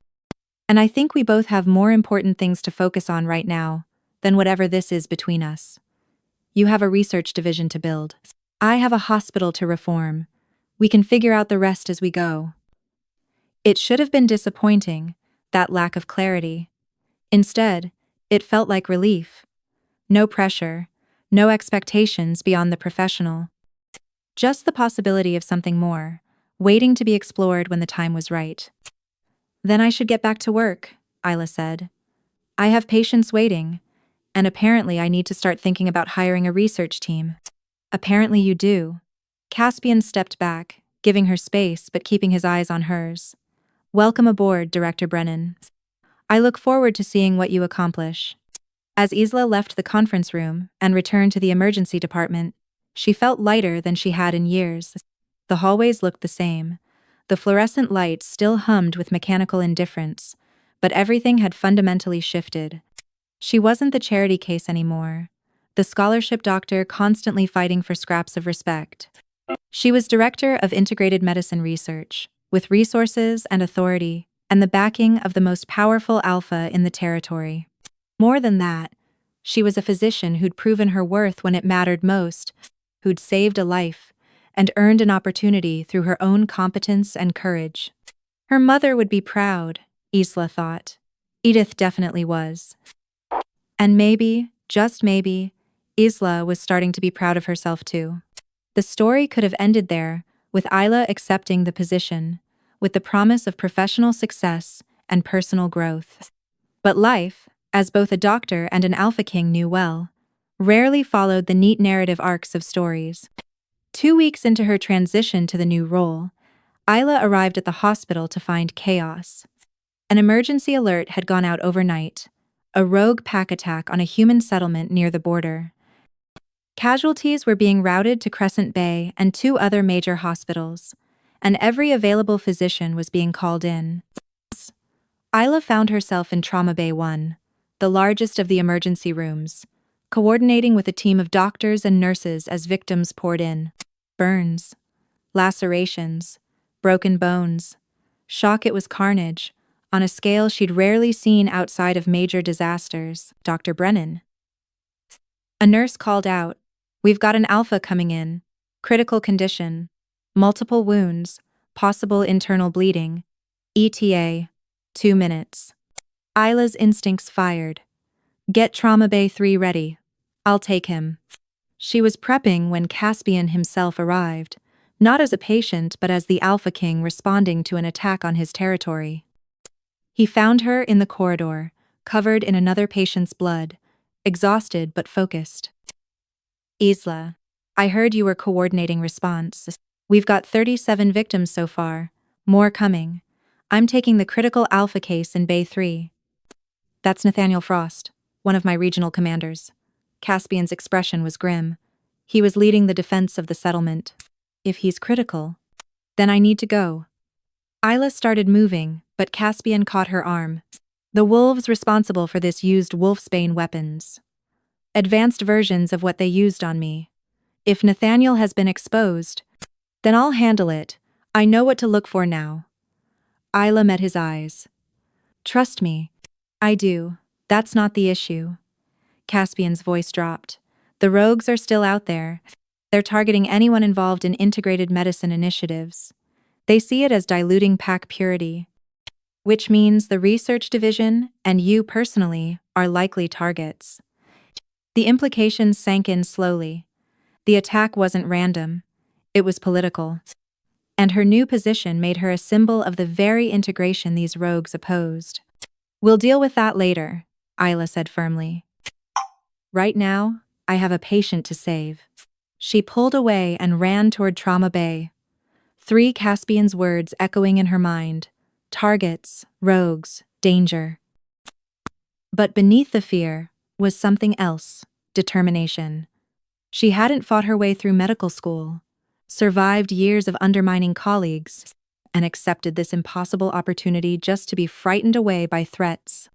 Speaker 1: And I think we both have more important things to focus on right now than whatever this is between us. You have a research division to build. I have a hospital to reform. We can figure out the rest as we go. It should have been disappointing, that lack of clarity. Instead, it felt like relief. No pressure, no expectations beyond the professional. Just the possibility of something more, waiting to be explored when the time was right. Then I should get back to work, Isla said. I have patients waiting, and apparently I need to start thinking about hiring a research team. Apparently you do. Caspian stepped back, giving her space but keeping his eyes on hers. Welcome aboard, Director Brennan. I look forward to seeing what you accomplish. As Isla left the conference room and returned to the emergency department, she felt lighter than she had in years. The hallways looked the same. The fluorescent lights still hummed with mechanical indifference, but everything had fundamentally shifted. She wasn't the charity case anymore, the scholarship doctor constantly fighting for scraps of respect. She was director of integrated medicine research, with resources and authority, and the backing of the most powerful alpha in the territory. More than that, she was a physician who'd proven her worth when it mattered most, who'd saved a life, and earned an opportunity through her own competence and courage. Her mother would be proud, Isla thought. Edith definitely was. And maybe, just maybe, Isla was starting to be proud of herself too. The story could have ended there, with Isla accepting the position, with the promise of professional success and personal growth. But life, as both a doctor and an Alpha King knew well, rarely followed the neat narrative arcs of stories. 2 weeks into her transition to the new role, Isla arrived at the hospital to find chaos. An emergency alert had gone out overnight, a rogue pack attack on a human settlement near the border. Casualties were being routed to Crescent Bay and 2 other major hospitals, and every available physician was being called in. Isla found herself in Trauma Bay 1, the largest of the emergency rooms, coordinating with a team of doctors and nurses as victims poured in. Burns, lacerations, broken bones. Shock, it was carnage, on a scale she'd rarely seen outside of major disasters. Dr. Brennan. A nurse called out, "We've got an alpha coming in. Critical condition. Multiple wounds, possible internal bleeding. ETA, 2 minutes. Isla's instincts fired. Get Trauma Bay 3 ready. I'll take him. She was prepping when Caspian himself arrived, not as a patient but as the Alpha King responding to an attack on his territory. He found her in the corridor, covered in another patient's blood, exhausted but focused. Isla, I heard you were coordinating response. We've got 37 victims so far, more coming. I'm taking the critical Alpha case in Bay 3. That's Nathaniel Frost, one of my regional commanders. Caspian's expression was grim. He was leading the defense of the settlement. If he's critical, then I need to go. Isla started moving, but Caspian caught her arm. The wolves responsible for this used wolfsbane weapons. Advanced versions of what they used on me. If Nathaniel has been exposed, then I'll handle it. I know what to look for now. Isla met his eyes. Trust me. I do. That's not the issue. Caspian's voice dropped. The rogues are still out there. They're targeting anyone involved in integrated medicine initiatives. They see it as diluting pack purity, which means the research division and you personally are likely targets. The implications sank in slowly. The attack wasn't random. It was political. And her new position made her a symbol of the very integration these rogues opposed. We'll deal with that later, Isla said firmly. Right now, I have a patient to save. She pulled away and ran toward Trauma Bay. 3 Caspian's words echoing in her mind. Targets, rogues, danger. But beneath the fear was something else, determination. She hadn't fought her way through medical school, survived years of undermining colleagues, and accepted this impossible opportunity just to be frightened away by threats.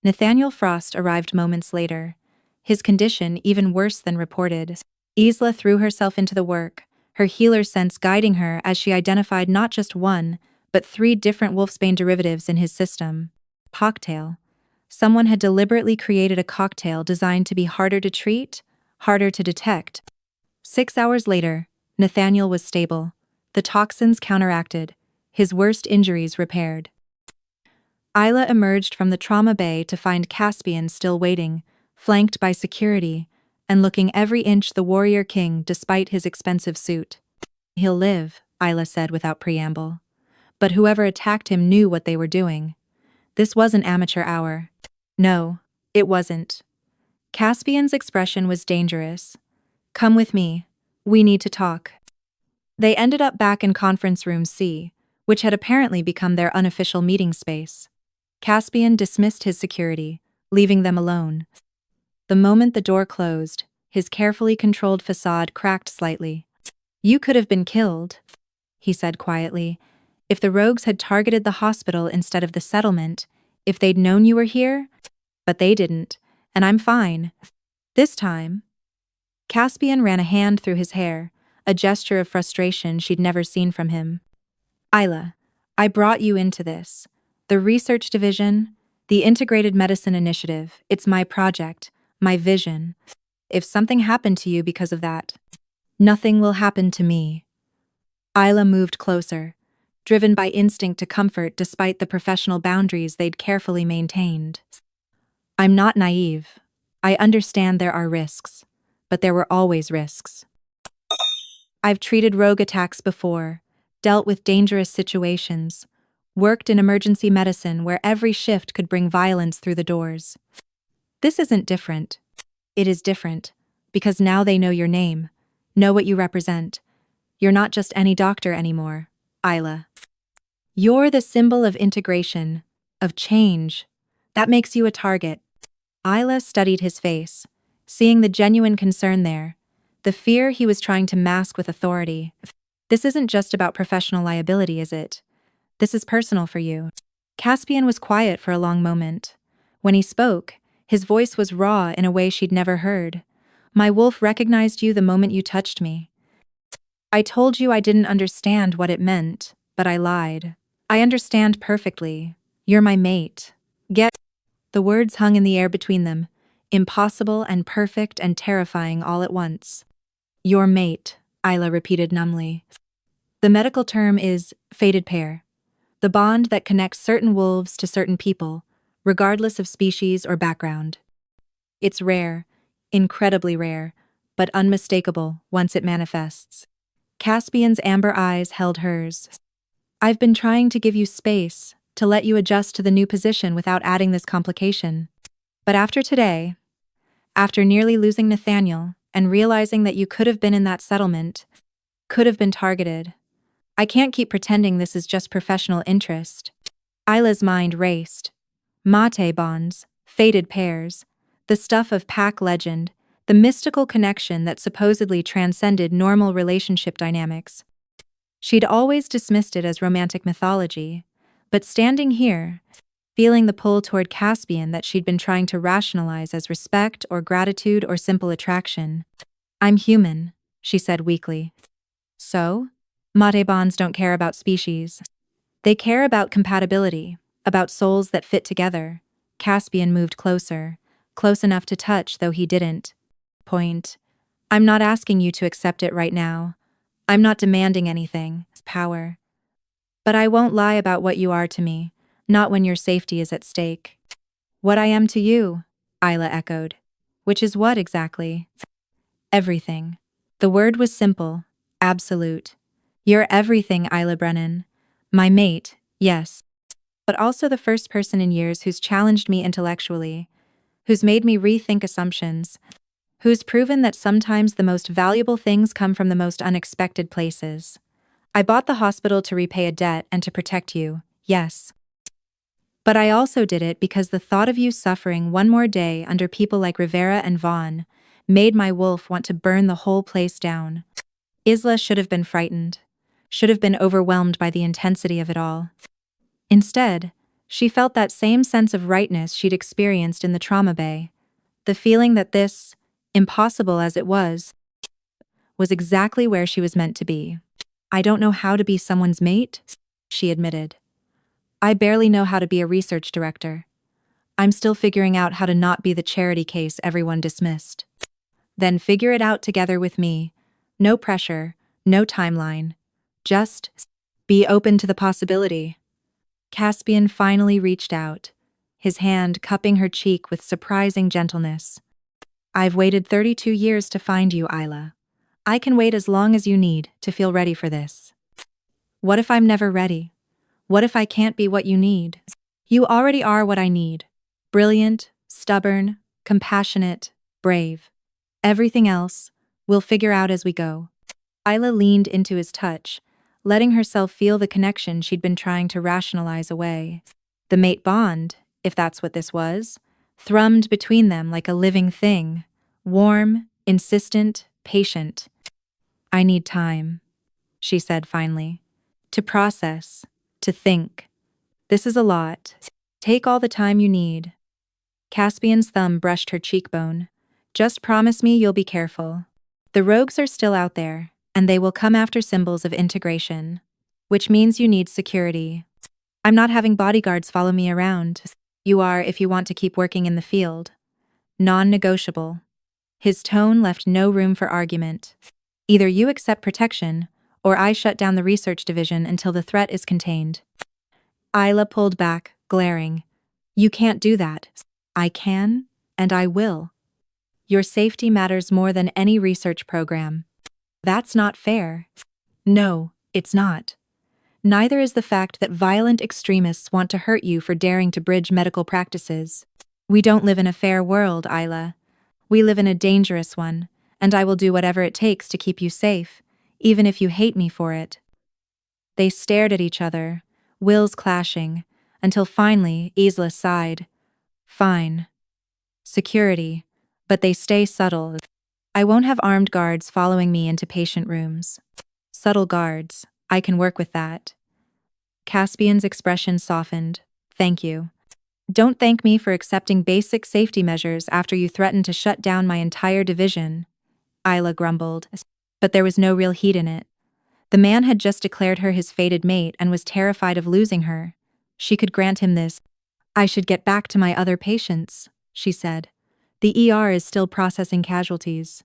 Speaker 1: Nathaniel Frost arrived moments later, his condition even worse than reported. Isla threw herself into the work, her healer sense guiding her as she identified not just one, but 3 different wolfsbane derivatives in his system. Cocktail. Someone had deliberately created a cocktail designed to be harder to treat, harder to detect. 6 hours later, Nathaniel was stable, the toxins counteracted, his worst injuries repaired. Isla emerged from the trauma bay to find Caspian still waiting, flanked by security, and looking every inch the warrior king despite his expensive suit. "He'll live," Isla said without preamble. But whoever attacked him knew what they were doing. This wasn't amateur hour. No, it wasn't. Caspian's expression was dangerous. "Come with me. We need to talk." They ended up back in conference room C, which had apparently become their unofficial meeting space. Caspian dismissed his security, leaving them alone. The moment the door closed, his carefully controlled facade cracked slightly. "You could have been killed," he said quietly, "if the rogues had targeted the hospital instead of the settlement, if they'd known you were here. But they didn't, and I'm fine. This time." Caspian ran a hand through his hair, a gesture of frustration she'd never seen from him. "Isla, I brought you into this. The research division, the integrated medicine initiative, it's my project, my vision. If something happened to you because of that, nothing will happen to me." Isla moved closer, driven by instinct to comfort despite the professional boundaries they'd carefully maintained. "I'm not naive. I understand there are risks, but there were always risks. I've treated rogue attacks before, dealt with dangerous situations, worked in emergency medicine where every shift could bring violence through the doors. This isn't different. It is different, because now they know your name, know what you represent. You're not just any doctor anymore, Isla. You're the symbol of integration, of change. That makes you a target." Isla studied his face, seeing the genuine concern there, the fear he was trying to mask with authority. "This isn't just about professional liability, is it? This is personal for you." Caspian was quiet for a long moment. When he spoke, his voice was raw in a way she'd never heard. "My wolf recognized you the moment you touched me. I told you I didn't understand what it meant, but I lied. I understand perfectly. You're my mate. Get..." The words hung in the air between them, impossible and perfect and terrifying all at once. "Your mate," Isla repeated numbly. "The medical term is fated pair. The bond that connects certain wolves to certain people, regardless of species or background. It's rare, incredibly rare, but unmistakable once it manifests." Caspian's amber eyes held hers. "I've been trying to give you space, to let you adjust to the new position without adding this complication. But after today, after nearly losing Nathaniel and realizing that you could have been in that settlement, could have been targeted, I can't keep pretending this is just professional interest." Isla's mind raced. Mate bonds, fated pairs, the stuff of pack legend, the mystical connection that supposedly transcended normal relationship dynamics. She'd always dismissed it as romantic mythology, but standing here, feeling the pull toward Caspian that she'd been trying to rationalize as respect or gratitude or simple attraction. "I'm human," she said weakly. "So? Mate bonds don't care about species. They care about compatibility, about souls that fit together." Caspian moved closer, close enough to touch though he didn't. "Point. I'm not asking you to accept it right now. I'm not demanding anything, power. But I won't lie about what you are to me, not when your safety is at stake." "What I am to you," Isla echoed. "Which is what exactly?" "Everything." The word was simple, absolute. "You're everything, Isla Brennan. My mate, yes. But also the first person in years who's challenged me intellectually, who's made me rethink assumptions, who's proven that sometimes the most valuable things come from the most unexpected places. I bought the hospital to repay a debt and to protect you, yes. But I also did it because the thought of you suffering one more day under people like Rivera and Vaughn made my wolf want to burn the whole place down." Isla should have been frightened, should have been overwhelmed by the intensity of it all. Instead, She felt that same sense of rightness she'd experienced in the trauma bay. The feeling that this, impossible as it was exactly where she was meant to be. I don't know how to be someone's mate, she admitted. I barely know how to be a research director. I'm still figuring out how to not be the charity case everyone dismissed. Then figure it out together with me. No pressure, no timeline. Just be open to the possibility. Caspian finally reached out, his hand cupping her cheek with surprising gentleness. I've waited 32 years to find you, Isla. I can wait as long as you need to feel ready for this. What if I'm never ready? What if I can't be what you need? You already are what I need. Brilliant, stubborn, compassionate, brave. Everything else, we'll figure out as we go. Isla leaned into his touch, letting herself feel the connection she'd been trying to rationalize away. The mate bond, if that's what this was, thrummed between them like a living thing, warm, insistent, patient. I need time, she said finally. To process, to think. This is a lot. Take all the time you need. Caspian's thumb brushed her cheekbone. Just promise me you'll be careful. The rogues are still out there, and they will come after symbols of integration. Which means you need security. I'm not having bodyguards follow me around. You are if you want to keep working in the field. Non-negotiable. His tone left no room for argument. Either you accept protection, or I shut down the research division until the threat is contained. Isla pulled back, glaring. You can't do that. I can, and I will. Your safety matters more than any research program. That's not fair. No, it's not. Neither is the fact that violent extremists want to hurt you for daring to bridge medical practices. We don't live in a fair world, Isla. We live in a dangerous one, and I will do whatever it takes to keep you safe, even if you hate me for it. They stared at each other, wills clashing, until finally Isla sighed. Fine. Security, but they stay subtle. I won't have armed guards following me into patient rooms. Subtle guards, I can work with that. Caspian's expression softened. Thank you. Don't thank me for accepting basic safety measures after you threatened to shut down my entire division, Isla grumbled, but there was no real heat in it. The man had just declared her his fated mate and was terrified of losing her. She could grant him this. I should get back to my other patients, she said. The ER is still processing casualties.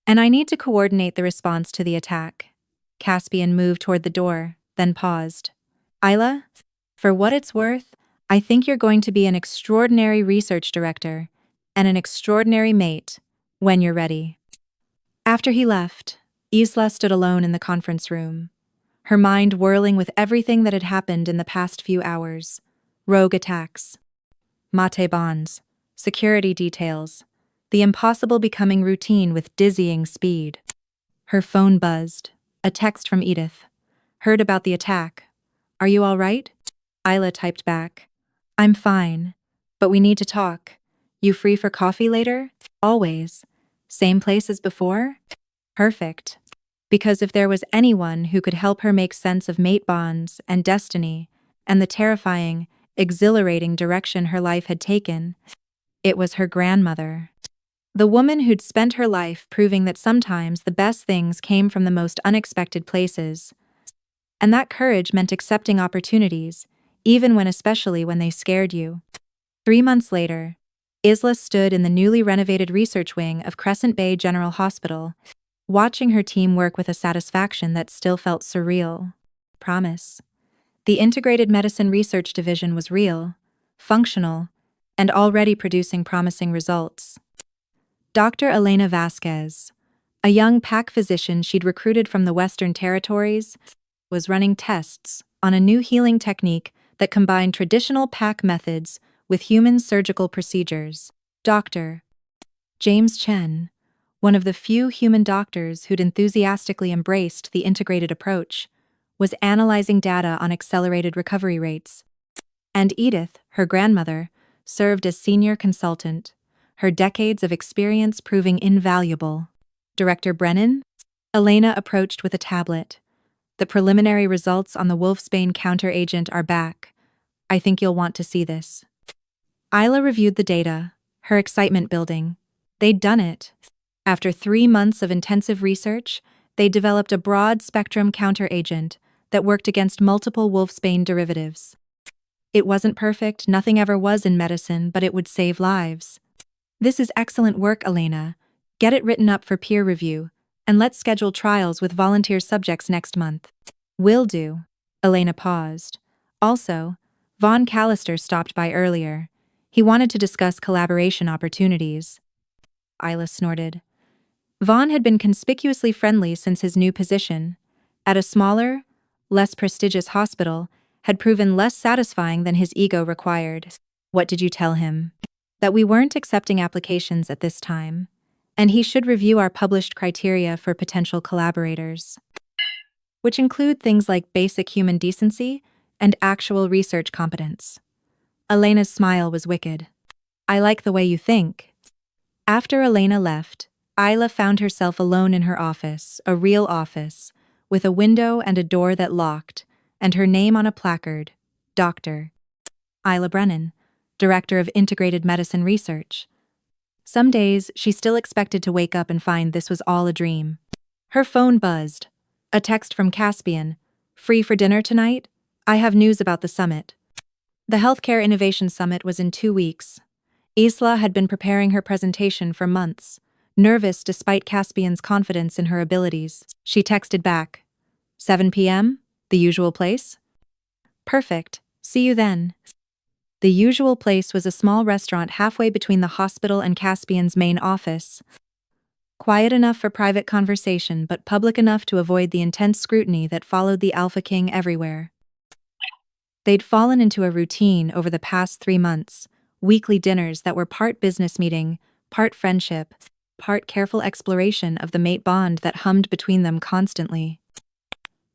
Speaker 1: And I need to coordinate the response to the attack. Caspian moved toward the door, then paused. Isla, for what it's worth, I think you're going to be an extraordinary research director and an extraordinary mate when you're ready. After he left, Isla stood alone in the conference room, her mind whirling with everything that had happened in the past few hours. Rogue attacks, mate bonds, security details, the impossible becoming routine with dizzying speed. Her phone buzzed, a text from Edith. Heard about the attack. Are you all right? Isla typed back. I'm fine, but we need to talk. You free for coffee later? Always. Same place as before? Perfect. Because if there was anyone who could help her make sense of mate bonds and destiny and the terrifying, exhilarating direction her life had taken, it was her grandmother. The woman who'd spent her life proving that sometimes the best things came from the most unexpected places. And that courage meant accepting opportunities, especially when they scared you. 3 months later, Isla stood in the newly renovated research wing of Crescent Bay General Hospital, watching her team work with a satisfaction that still felt surreal. Promise. The Integrated Medicine Research Division was real, functional, and already producing promising results. Dr. Elena Vasquez, a young PAC physician she'd recruited from the Western Territories, was running tests on a new healing technique that combined traditional PAC methods with human surgical procedures. Dr. James Chen, one of the few human doctors who'd enthusiastically embraced the integrated approach, was analyzing data on accelerated recovery rates. And Edith, her grandmother, served as senior consultant, her decades of experience proving invaluable. Director Brennan? Elena approached with a tablet. The preliminary results on the Wolfsbane counteragent are back. I think you'll want to see this. Isla reviewed the data, her excitement building. They'd done it. After 3 months of intensive research, they developed a broad-spectrum counteragent that worked against multiple wolfsbane derivatives. It wasn't perfect, nothing ever was in medicine, but it would save lives. This is excellent work, Elena. Get it written up for peer review, and let's schedule trials with volunteer subjects next month. Will do. Elena paused. Also, Von Callister stopped by earlier. He wanted to discuss collaboration opportunities. Isla snorted. Vaughn had been conspicuously friendly since his new position. At a smaller, less prestigious hospital, had proven less satisfying than his ego required. What did you tell him? That we weren't accepting applications at this time, and he should review our published criteria for potential collaborators, which include things like basic human decency and actual research competence. Elena's smile was wicked. I like the way you think. After Elena left, Isla found herself alone in her office, a real office, with a window and a door that locked, and her name on a placard, Dr. Isla Brennan, Director of Integrated Medicine Research. Some days, she still expected to wake up and find this was all a dream. Her phone buzzed. A text from Caspian. Free for dinner tonight? I have news about the summit. The Healthcare Innovation Summit was in 2 weeks. Isla had been preparing her presentation for months. Nervous despite Caspian's confidence in her abilities, she texted back. 7 p.m.? The usual place? Perfect. See you then. The usual place was a small restaurant halfway between the hospital and Caspian's main office. Quiet enough for private conversation, but public enough to avoid the intense scrutiny that followed the Alpha King everywhere. They'd fallen into a routine over the past 3 months, weekly dinners that were part business meeting, part friendship, part careful exploration of the mate bond that hummed between them constantly.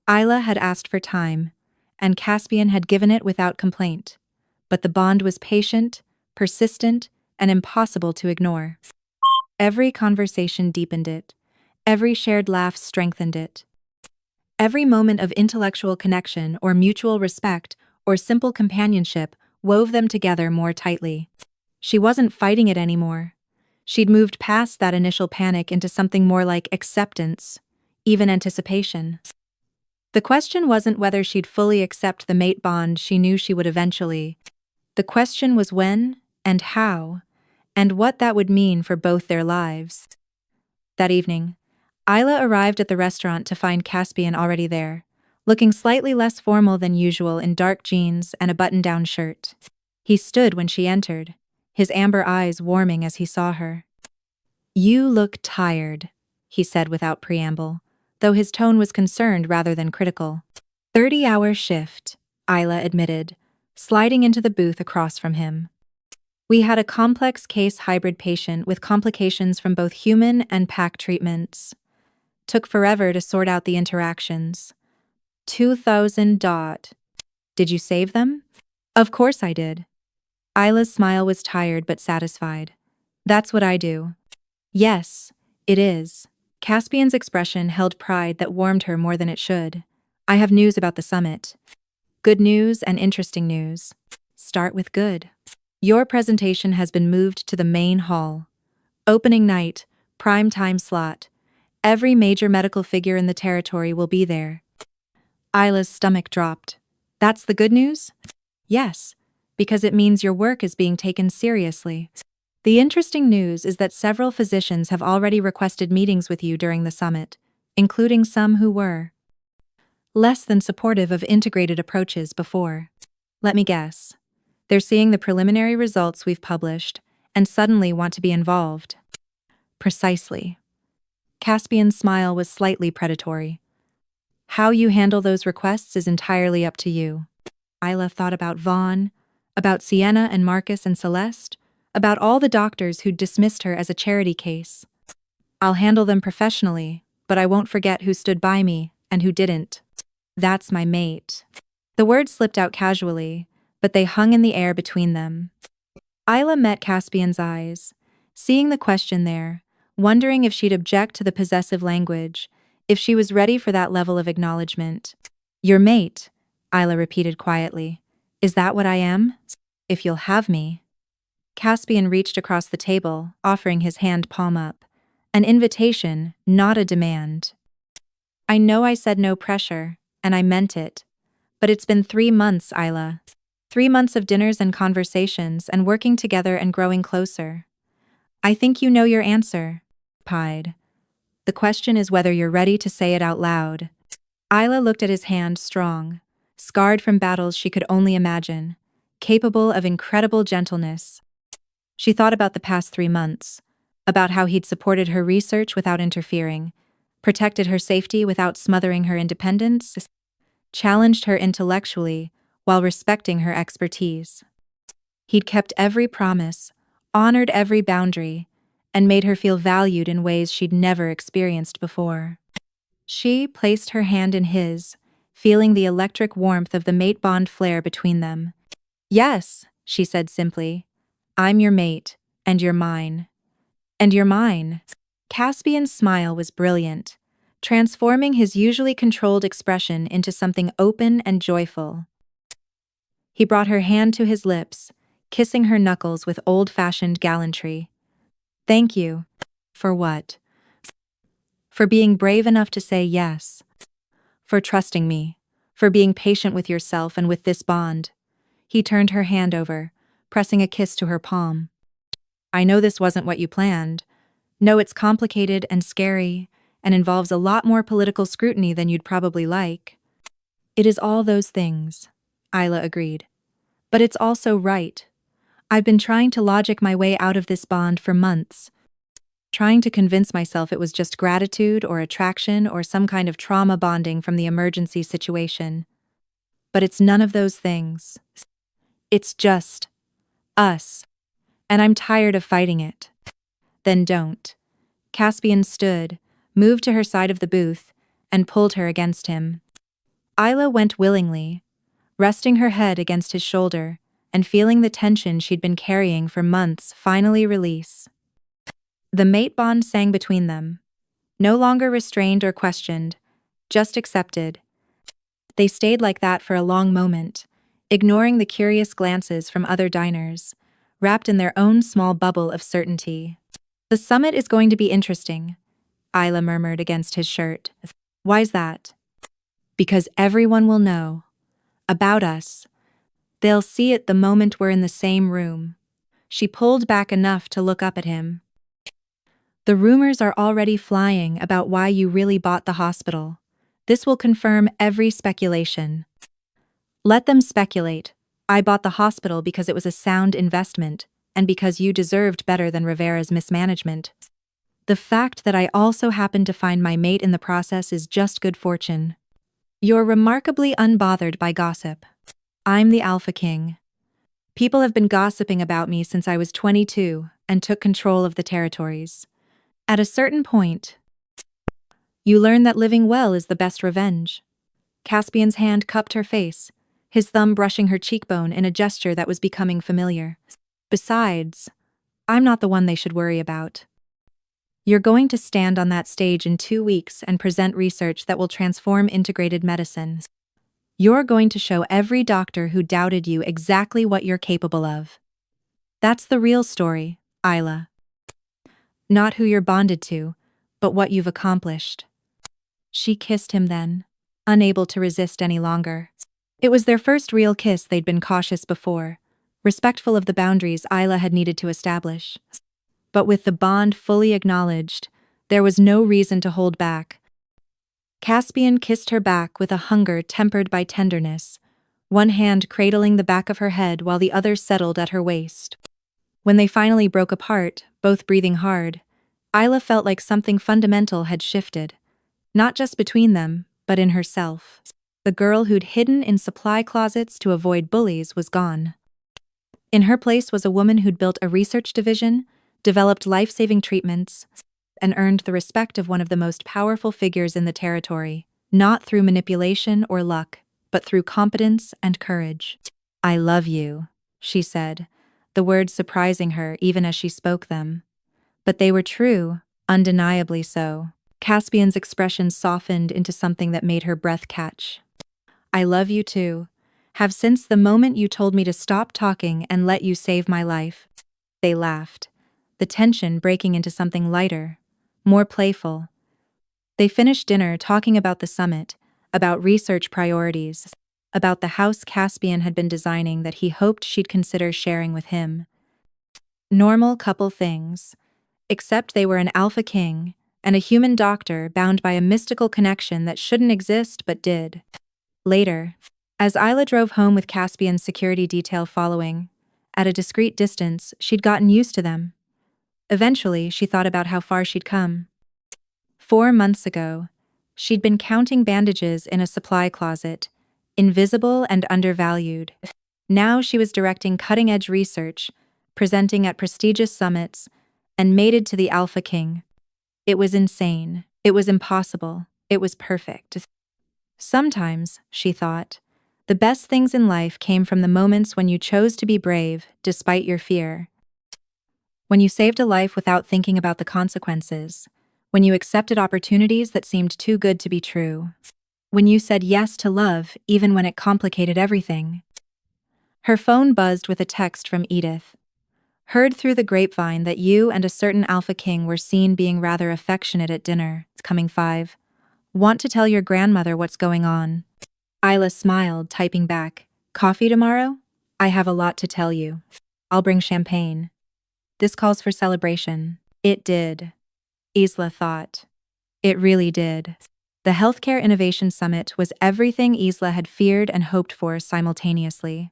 Speaker 1: Isla had asked for time, and Caspian had given it without complaint, but the bond was patient, persistent, and impossible to ignore. Every conversation deepened it. Every shared laugh strengthened it. Every moment of intellectual connection or mutual respect or simple companionship wove them together more tightly. She wasn't fighting it anymore. She'd moved past that initial panic into something more like acceptance, even anticipation. The question wasn't whether she'd fully accept the mate bond she knew she would eventually. The question was when and how, and what that would mean for both their lives. That evening, Isla arrived at the restaurant to find Caspian already there, looking slightly less formal than usual in dark jeans and a button-down shirt. He stood when she entered, his amber eyes warming as he saw her. You look tired, he said without preamble, though his tone was concerned rather than critical. 30-hour shift, Isla admitted, sliding into the booth across from him. We had a complex case hybrid patient with complications from both human and pack treatments. Took forever to sort out the interactions. 2,000 . Did you save them? Of course I did. Isla's smile was tired but satisfied. That's what I do. Yes, it is. Caspian's expression held pride that warmed her more than it should. I have news about the summit. Good news and interesting news. Start with good. Your presentation has been moved to the main hall. Opening night, prime time slot. Every major medical figure in the territory will be there. Isla's stomach dropped. That's the good news? Yes, because it means your work is being taken seriously. The interesting news is that several physicians have already requested meetings with you during the summit, including some who were less than supportive of integrated approaches before. Let me guess. They're seeing the preliminary results we've published and suddenly want to be involved. Precisely. Caspian's smile was slightly predatory. How you handle those requests is entirely up to you. Isla thought about Vaughn, about Sienna and Marcus and Celeste, about all the doctors who'd dismissed her as a charity case. I'll handle them professionally, but I won't forget who stood by me and who didn't. That's my mate. The words slipped out casually, but they hung in the air between them. Isla met Caspian's eyes, seeing the question there, wondering if she'd object to the possessive language, if she was ready for that level of acknowledgement. Your mate, Isla repeated quietly. Is that what I am? If you'll have me. Caspian reached across the table, offering his hand palm up. An invitation, not a demand. I know I said no pressure, and I meant it. But it's been 3 months, Isla. 3 months of dinners and conversations and working together and growing closer. I think you know your answer, pied. The question is whether you're ready to say it out loud. Isla looked at his hand, strong, scarred from battles she could only imagine, capable of incredible gentleness. She thought about the past 3 months, about how he'd supported her research without interfering, protected her safety without smothering her independence, challenged her intellectually while respecting her expertise. He'd kept every promise, honored every boundary, and made her feel valued in ways she'd never experienced before. She placed her hand in his, feeling the electric warmth of the mate bond flare between them. Yes, she said simply. I'm your mate, and you're mine. And you're mine. Caspian's smile was brilliant, transforming his usually controlled expression into something open and joyful. He brought her hand to his lips, kissing her knuckles with old-fashioned gallantry. Thank you. For what? For being brave enough to say yes. For trusting me. For being patient with yourself and with this bond. He turned her hand over, pressing a kiss to her palm. I know this wasn't what you planned. No, it's complicated and scary, and involves a lot more political scrutiny than you'd probably like. It is all those things, Isla agreed. But it's also right. I've been trying to logic my way out of this bond for months, trying to convince myself it was just gratitude or attraction or some kind of trauma bonding from the emergency situation. But it's none of those things. It's just us. And I'm tired of fighting it. Then don't. Caspian stood, moved to her side of the booth, and pulled her against him. Isla went willingly, resting her head against his shoulder and feeling the tension she'd been carrying for months finally release. The mate bond sang between them, no longer restrained or questioned, just accepted. They stayed like that for a long moment, ignoring the curious glances from other diners, wrapped in their own small bubble of certainty. The summit is going to be interesting, Isla murmured against his shirt. Why's that? Because everyone will know. About us. They'll see it the moment we're in the same room. She pulled back enough to look up at him. The rumors are already flying about why you really bought the hospital. This will confirm every speculation. Let them speculate. I bought the hospital because it was a sound investment, and because you deserved better than Rivera's mismanagement. The fact that I also happened to find my mate in the process is just good fortune. You're remarkably unbothered by gossip. I'm the Alpha King. People have been gossiping about me since I was 22 and took control of the territories. At a certain point, you learn that living well is the best revenge. Caspian's hand cupped her face, his thumb brushing her cheekbone in a gesture that was becoming familiar. Besides, I'm not the one they should worry about. You're going to stand on that stage in 2 weeks and present research that will transform integrated medicine. You're going to show every doctor who doubted you exactly what you're capable of. That's the real story, Isla. Not who you're bonded to, but what you've accomplished. She kissed him then, unable to resist any longer. It was their first real kiss. They'd been cautious before, respectful of the boundaries Isla had needed to establish. But with the bond fully acknowledged, there was no reason to hold back. Caspian kissed her back with a hunger tempered by tenderness, one hand cradling the back of her head while the other settled at her waist. When they finally broke apart, both breathing hard, Isla felt like something fundamental had shifted, not just between them, but in herself. The girl who'd hidden in supply closets to avoid bullies was gone. In her place was a woman who'd built a research division, developed life-saving treatments, and earned the respect of one of the most powerful figures in the territory, not through manipulation or luck, but through competence and courage. I love you, she said, the words surprising her even as she spoke them. But they were true, undeniably so. Caspian's expression softened into something that made her breath catch. I love you too. Have since the moment you told me to stop talking and let you save my life. They laughed, the tension breaking into something lighter, more playful. They finished dinner talking about the summit, about research priorities, about the house Caspian had been designing that he hoped she'd consider sharing with him. Normal couple things. Except they were an alpha king and a human doctor bound by a mystical connection that shouldn't exist but did. Later, as Isla drove home with Caspian's security detail following, at a discreet distance, she'd gotten used to them. Eventually, she thought about how far she'd come. 4 months ago, she'd been counting bandages in a supply closet, invisible and undervalued. Now she was directing cutting-edge research, presenting at prestigious summits, and mated to the Alpha King. It was insane. It was impossible. It was perfect. Sometimes, she thought, the best things in life came from the moments when you chose to be brave despite your fear. When you saved a life without thinking about the consequences. When you accepted opportunities that seemed too good to be true. When you said yes to love even when it complicated everything. Her phone buzzed with a text from Edith. Heard through the grapevine that you and a certain Alpha King were seen being rather affectionate at dinner. It's coming 5. Want to tell your grandmother what's going on. Isla smiled, typing back. Coffee tomorrow? I have a lot to tell you. I'll bring champagne. This calls for celebration. It did. Isla thought. It really did. The Healthcare Innovation Summit was everything Isla had feared and hoped for simultaneously.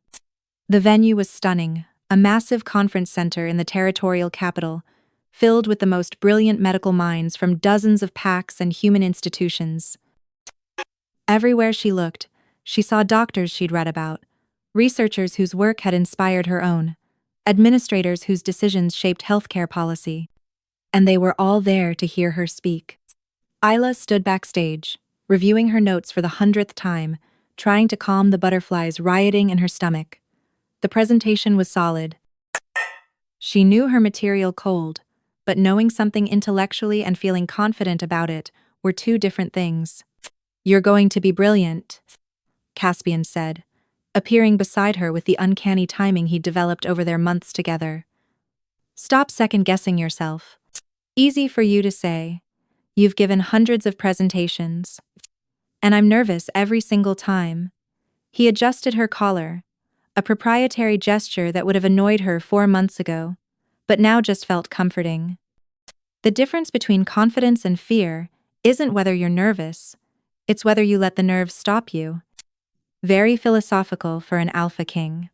Speaker 1: The venue was stunning, a massive conference center in the territorial capital, filled with the most brilliant medical minds from dozens of PACs and human institutions. Everywhere she looked, she saw doctors she'd read about, researchers whose work had inspired her own, administrators whose decisions shaped healthcare policy. And they were all there to hear her speak. Isla stood backstage, reviewing her notes for the 100th time, trying to calm the butterflies rioting in her stomach. The presentation was solid. She knew her material cold, but knowing something intellectually and feeling confident about it were two different things. You're going to be brilliant, Caspian said, appearing beside her with the uncanny timing he'd developed over their months together. Stop second-guessing yourself. Easy for you to say. You've given hundreds of presentations. And I'm nervous every single time. He adjusted her collar, a proprietary gesture that would have annoyed her 4 months ago, but now just felt comforting. The difference between confidence and fear isn't whether you're nervous, it's whether you let the nerves stop you. Very philosophical for an Alpha King.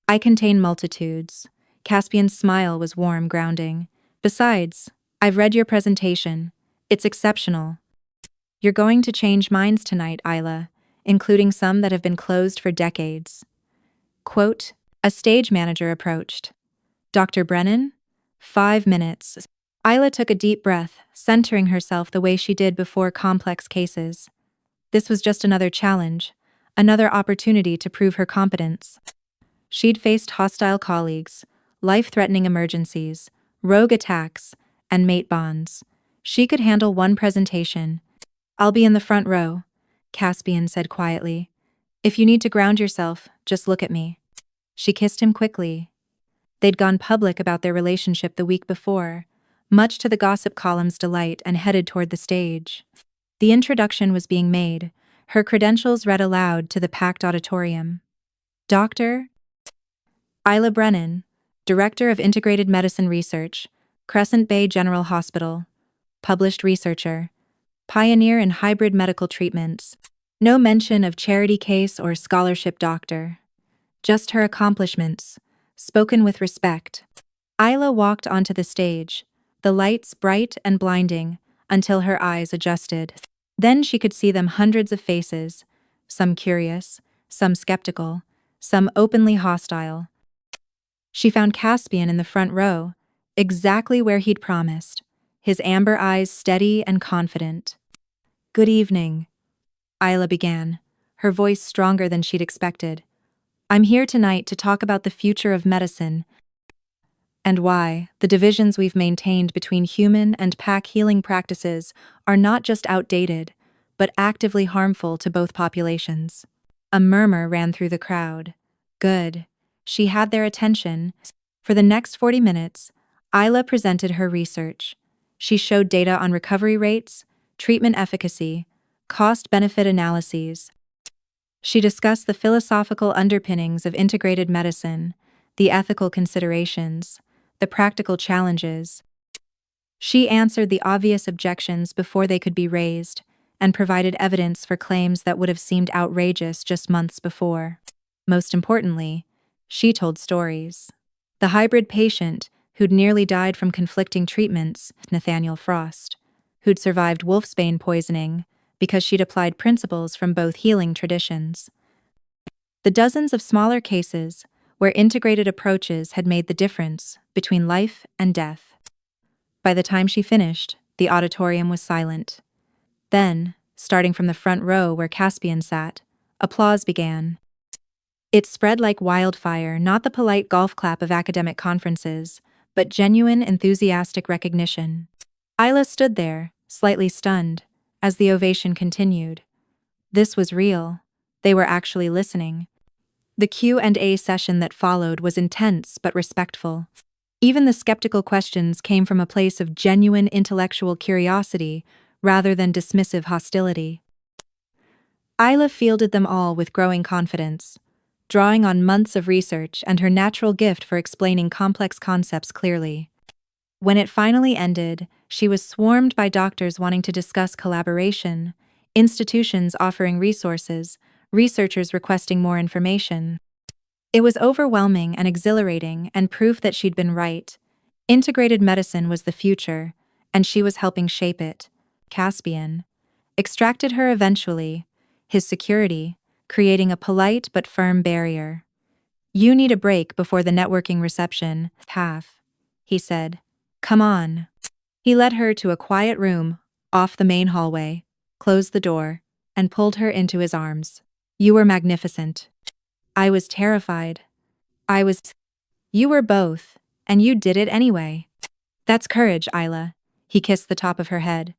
Speaker 1: I contain multitudes. Caspian's smile was warm, grounding. Besides, I've read your presentation. It's exceptional. You're going to change minds tonight, Isla, including some that have been closed for decades. Quote, a stage manager approached. Dr. Brennan? 5 minutes. Isla took a deep breath, centering herself the way she did before complex cases. This was just another challenge, another opportunity to prove her competence. She'd faced hostile colleagues, life-threatening emergencies, rogue attacks, and mate bonds. She could handle one presentation. I'll be in the front row, Caspian said quietly. If you need to ground yourself, just look at me. She kissed him quickly. They'd gone public about their relationship the week before, much to the gossip column's delight, and headed toward the stage. The introduction was being made, her credentials read aloud to the packed auditorium. Dr. Isla Brennan, Director of Integrated Medicine Research, Crescent Bay General Hospital, published researcher, pioneer in hybrid medical treatments. No mention of charity case or scholarship doctor. Just her accomplishments, spoken with respect. Isla walked onto the stage, the lights bright and blinding, until her eyes adjusted. Then she could see them hundreds of faces, some curious, some skeptical, some openly hostile. She found Caspian in the front row, exactly where he'd promised, his amber eyes steady and confident. Good evening, Isla began, her voice stronger than she'd expected. I'm here tonight to talk about the future of medicine and why the divisions we've maintained between human and pack healing practices are not just outdated, but actively harmful to both populations. A murmur ran through the crowd. Good. She had their attention. For the next 40 minutes, Isla presented her research. She showed data on recovery rates, treatment efficacy, cost-benefit analyses. She discussed the philosophical underpinnings of integrated medicine, the ethical considerations, the practical challenges. She answered the obvious objections before they could be raised, and provided evidence for claims that would have seemed outrageous just months before. Most importantly, she told stories. The hybrid patient, who'd nearly died from conflicting treatments, Nathaniel Frost, who'd survived wolfsbane poisoning because she'd applied principles from both healing traditions. The dozens of smaller cases where integrated approaches had made the difference between life and death. By the time she finished, the auditorium was silent. Then, starting from the front row where Caspian sat, applause began. It spread like wildfire, not the polite golf clap of academic conferences, but genuine, enthusiastic recognition. Isla stood there, slightly stunned, as the ovation continued. This was real. They were actually listening. The Q&A session that followed was intense but respectful. Even the skeptical questions came from a place of genuine intellectual curiosity rather than dismissive hostility. Isla fielded them all with growing confidence, drawing on months of research and her natural gift for explaining complex concepts clearly. When it finally ended, she was swarmed by doctors wanting to discuss collaboration, institutions offering resources, researchers requesting more information. It was overwhelming and exhilarating and proof that she'd been right. Integrated medicine was the future, and she was helping shape it. Caspian extracted her eventually, his security, creating a polite but firm barrier. "You need a break before the networking reception, he said. "Come on." He led her to a quiet room, off the main hallway, closed the door, and pulled her into his arms. "You were magnificent." I was terrified. You were both, and you did it anyway. That's courage, Isla. He kissed the top of her head.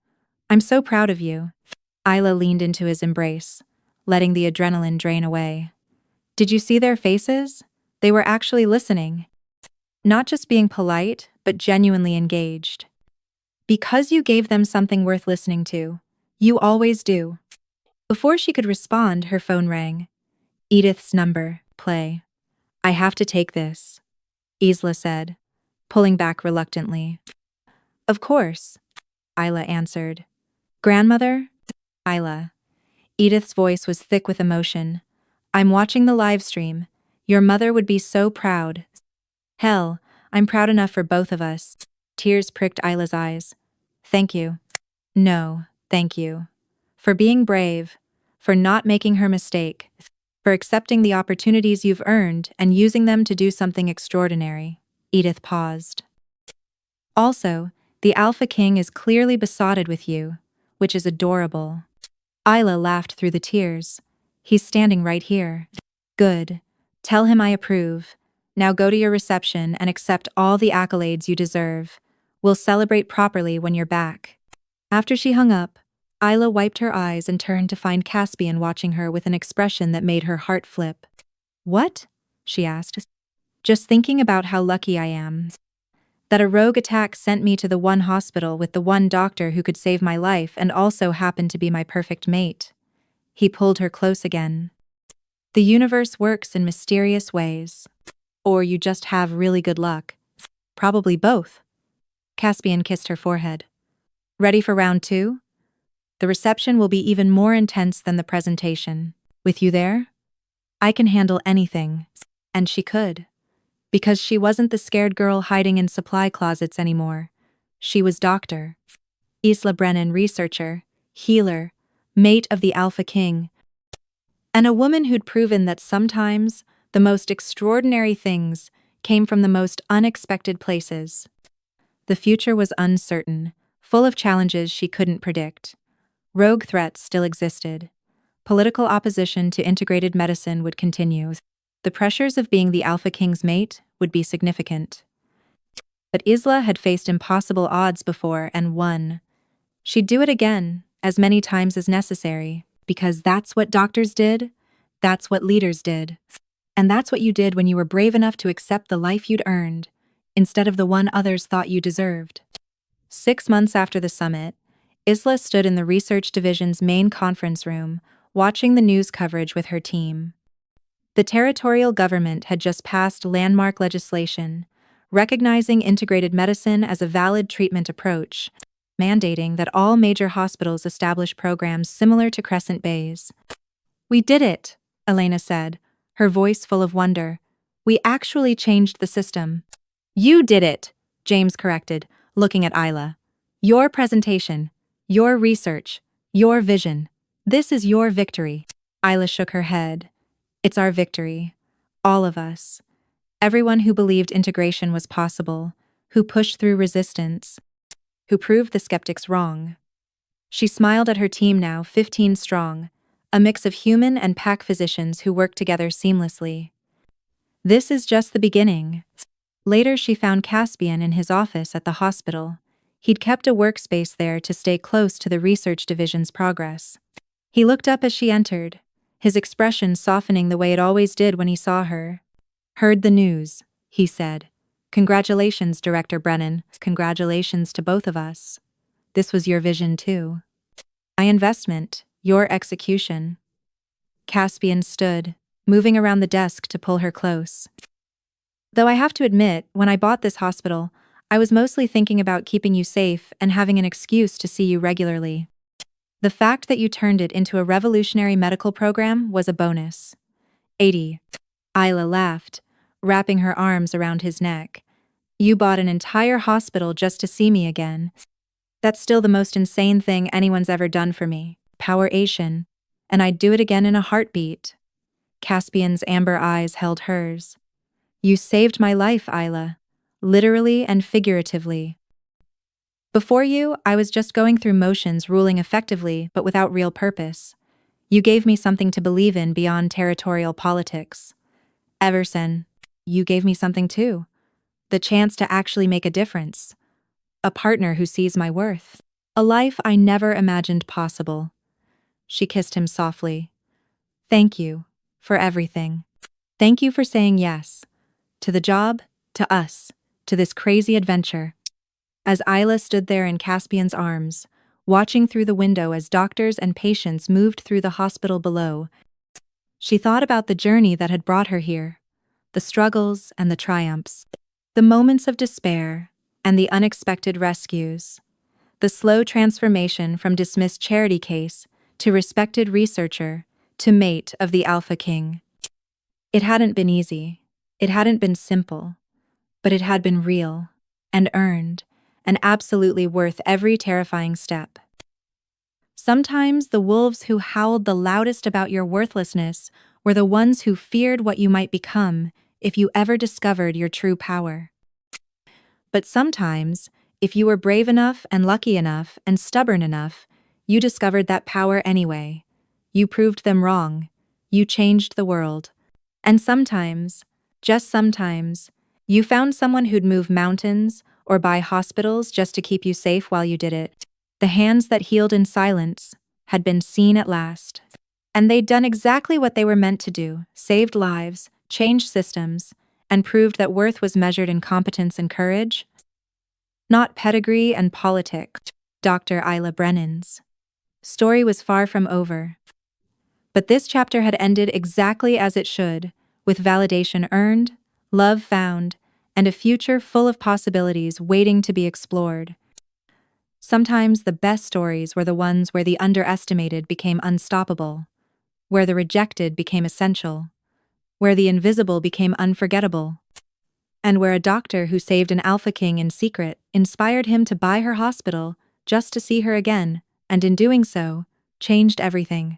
Speaker 1: I'm so proud of you. Isla leaned into his embrace, letting the adrenaline drain away. Did you see their faces? They were actually listening. Not just being polite, but genuinely engaged. Because you gave them something worth listening to. You always do. Before she could respond, her phone rang. Edith's number, play. I have to take this, Isla said, pulling back reluctantly. Of course, Isla answered. Grandmother? Isla. Edith's voice was thick with emotion. I'm watching the live stream. Your mother would be so proud. Hell, I'm proud enough for both of us. Tears pricked Isla's eyes. Thank you. No, thank you. For being brave, for not making her mistake, for accepting the opportunities you've earned and using them to do something extraordinary. Edith paused. Also, the Alpha King is clearly besotted with you, which is adorable. Isla laughed through the tears. He's standing right here. Good. Tell him I approve. Now go to your reception and accept all the accolades you deserve. We'll celebrate properly when you're back. After she hung up, Isla wiped her eyes and turned to find Caspian watching her with an expression that made her heart flip. What? She asked. Just thinking about how lucky I am. That a rogue attack sent me to the one hospital with the one doctor who could save my life and also happened to be my perfect mate. He pulled her close again. The universe works in mysterious ways. Or you just have really good luck. Probably both. Caspian kissed her forehead. Ready for round 2? The reception will be even more intense than the presentation. With you there? I can handle anything. And she could. Because she wasn't the scared girl hiding in supply closets anymore. She was Dr. Isla Brennan, researcher, healer, mate of the Alpha King, and a woman who'd proven that sometimes the most extraordinary things came from the most unexpected places. The future was uncertain, full of challenges she couldn't predict. Rogue threats still existed. Political opposition to integrated medicine would continue. The pressures of being the Alpha King's mate would be significant. But Isla had faced impossible odds before and won. She'd do it again, as many times as necessary, because that's what doctors did. That's what leaders did. And that's what you did when you were brave enough to accept the life you'd earned, instead of the one others thought you deserved. 6 months after the summit, Isla stood in the research division's main conference room, watching the news coverage with her team. The territorial government had just passed landmark legislation, recognizing integrated medicine as a valid treatment approach, mandating that all major hospitals establish programs similar to Crescent Bay's. "We did it," Elena said, her voice full of wonder. "We actually changed the system." "You did it," James corrected, looking at Isla. "Your presentation, your research, your vision. This is your victory." Isla shook her head. "It's our victory. All of us. Everyone who believed integration was possible, who pushed through resistance, who proved the skeptics wrong." She smiled at her team now, 15 strong, a mix of human and pack physicians who worked together seamlessly. This is just the beginning. Later she found Caspian in his office at the hospital. He'd kept a workspace there to stay close to the research division's progress. He looked up as she entered, his expression softening the way it always did when he saw her. "Heard the news," he said. "Congratulations, Director Brennan. Congratulations to both of us. This was your vision too. My investment, your execution." Caspian stood, moving around the desk to pull her close. "Though I have to admit, when I bought this hospital, I was mostly thinking about keeping you safe and having an excuse to see you regularly. The fact that you turned it into a revolutionary medical program was a bonus." 80. Isla laughed, wrapping her arms around his neck. "You bought an entire hospital just to see me again. That's still the most insane thing anyone's ever done for me. Power-ation. And I'd do it again in a heartbeat." Caspian's amber eyes held hers. "You saved my life, Isla. Literally and figuratively. Before you, I was just going through motions, ruling effectively but without real purpose. You gave me something to believe in beyond territorial politics. Everson, you gave me something too. The chance to actually make a difference. A partner who sees my worth. A life I never imagined possible." She kissed him softly. "Thank you for everything. Thank you for saying yes. To the job, to us, to this crazy adventure." As Isla stood there in Caspian's arms, watching through the window as doctors and patients moved through the hospital below, she thought about the journey that had brought her here, the struggles and the triumphs, the moments of despair and the unexpected rescues, the slow transformation from dismissed charity case to respected researcher to mate of the Alpha King. It hadn't been easy, it hadn't been simple, but it had been real and earned and absolutely worth every terrifying step. Sometimes the wolves who howled the loudest about your worthlessness were the ones who feared what you might become if you ever discovered your true power. But sometimes, if you were brave enough and lucky enough and stubborn enough, you discovered that power anyway. You proved them wrong. You changed the world. And sometimes, just sometimes, you found someone who'd move mountains or buy hospitals just to keep you safe while you did it. The hands that healed in silence had been seen at last. And they'd done exactly what they were meant to do, saved lives, changed systems, and proved that worth was measured in competence and courage, not pedigree and politics. Dr. Isla Brennan's story was far from over. But this chapter had ended exactly as it should, with validation earned, love found, and a future full of possibilities waiting to be explored. Sometimes the best stories were the ones where the underestimated became unstoppable, where the rejected became essential, where the invisible became unforgettable, and where a doctor who saved an Alpha King in secret inspired him to buy her hospital just to see her again, and in doing so, changed everything.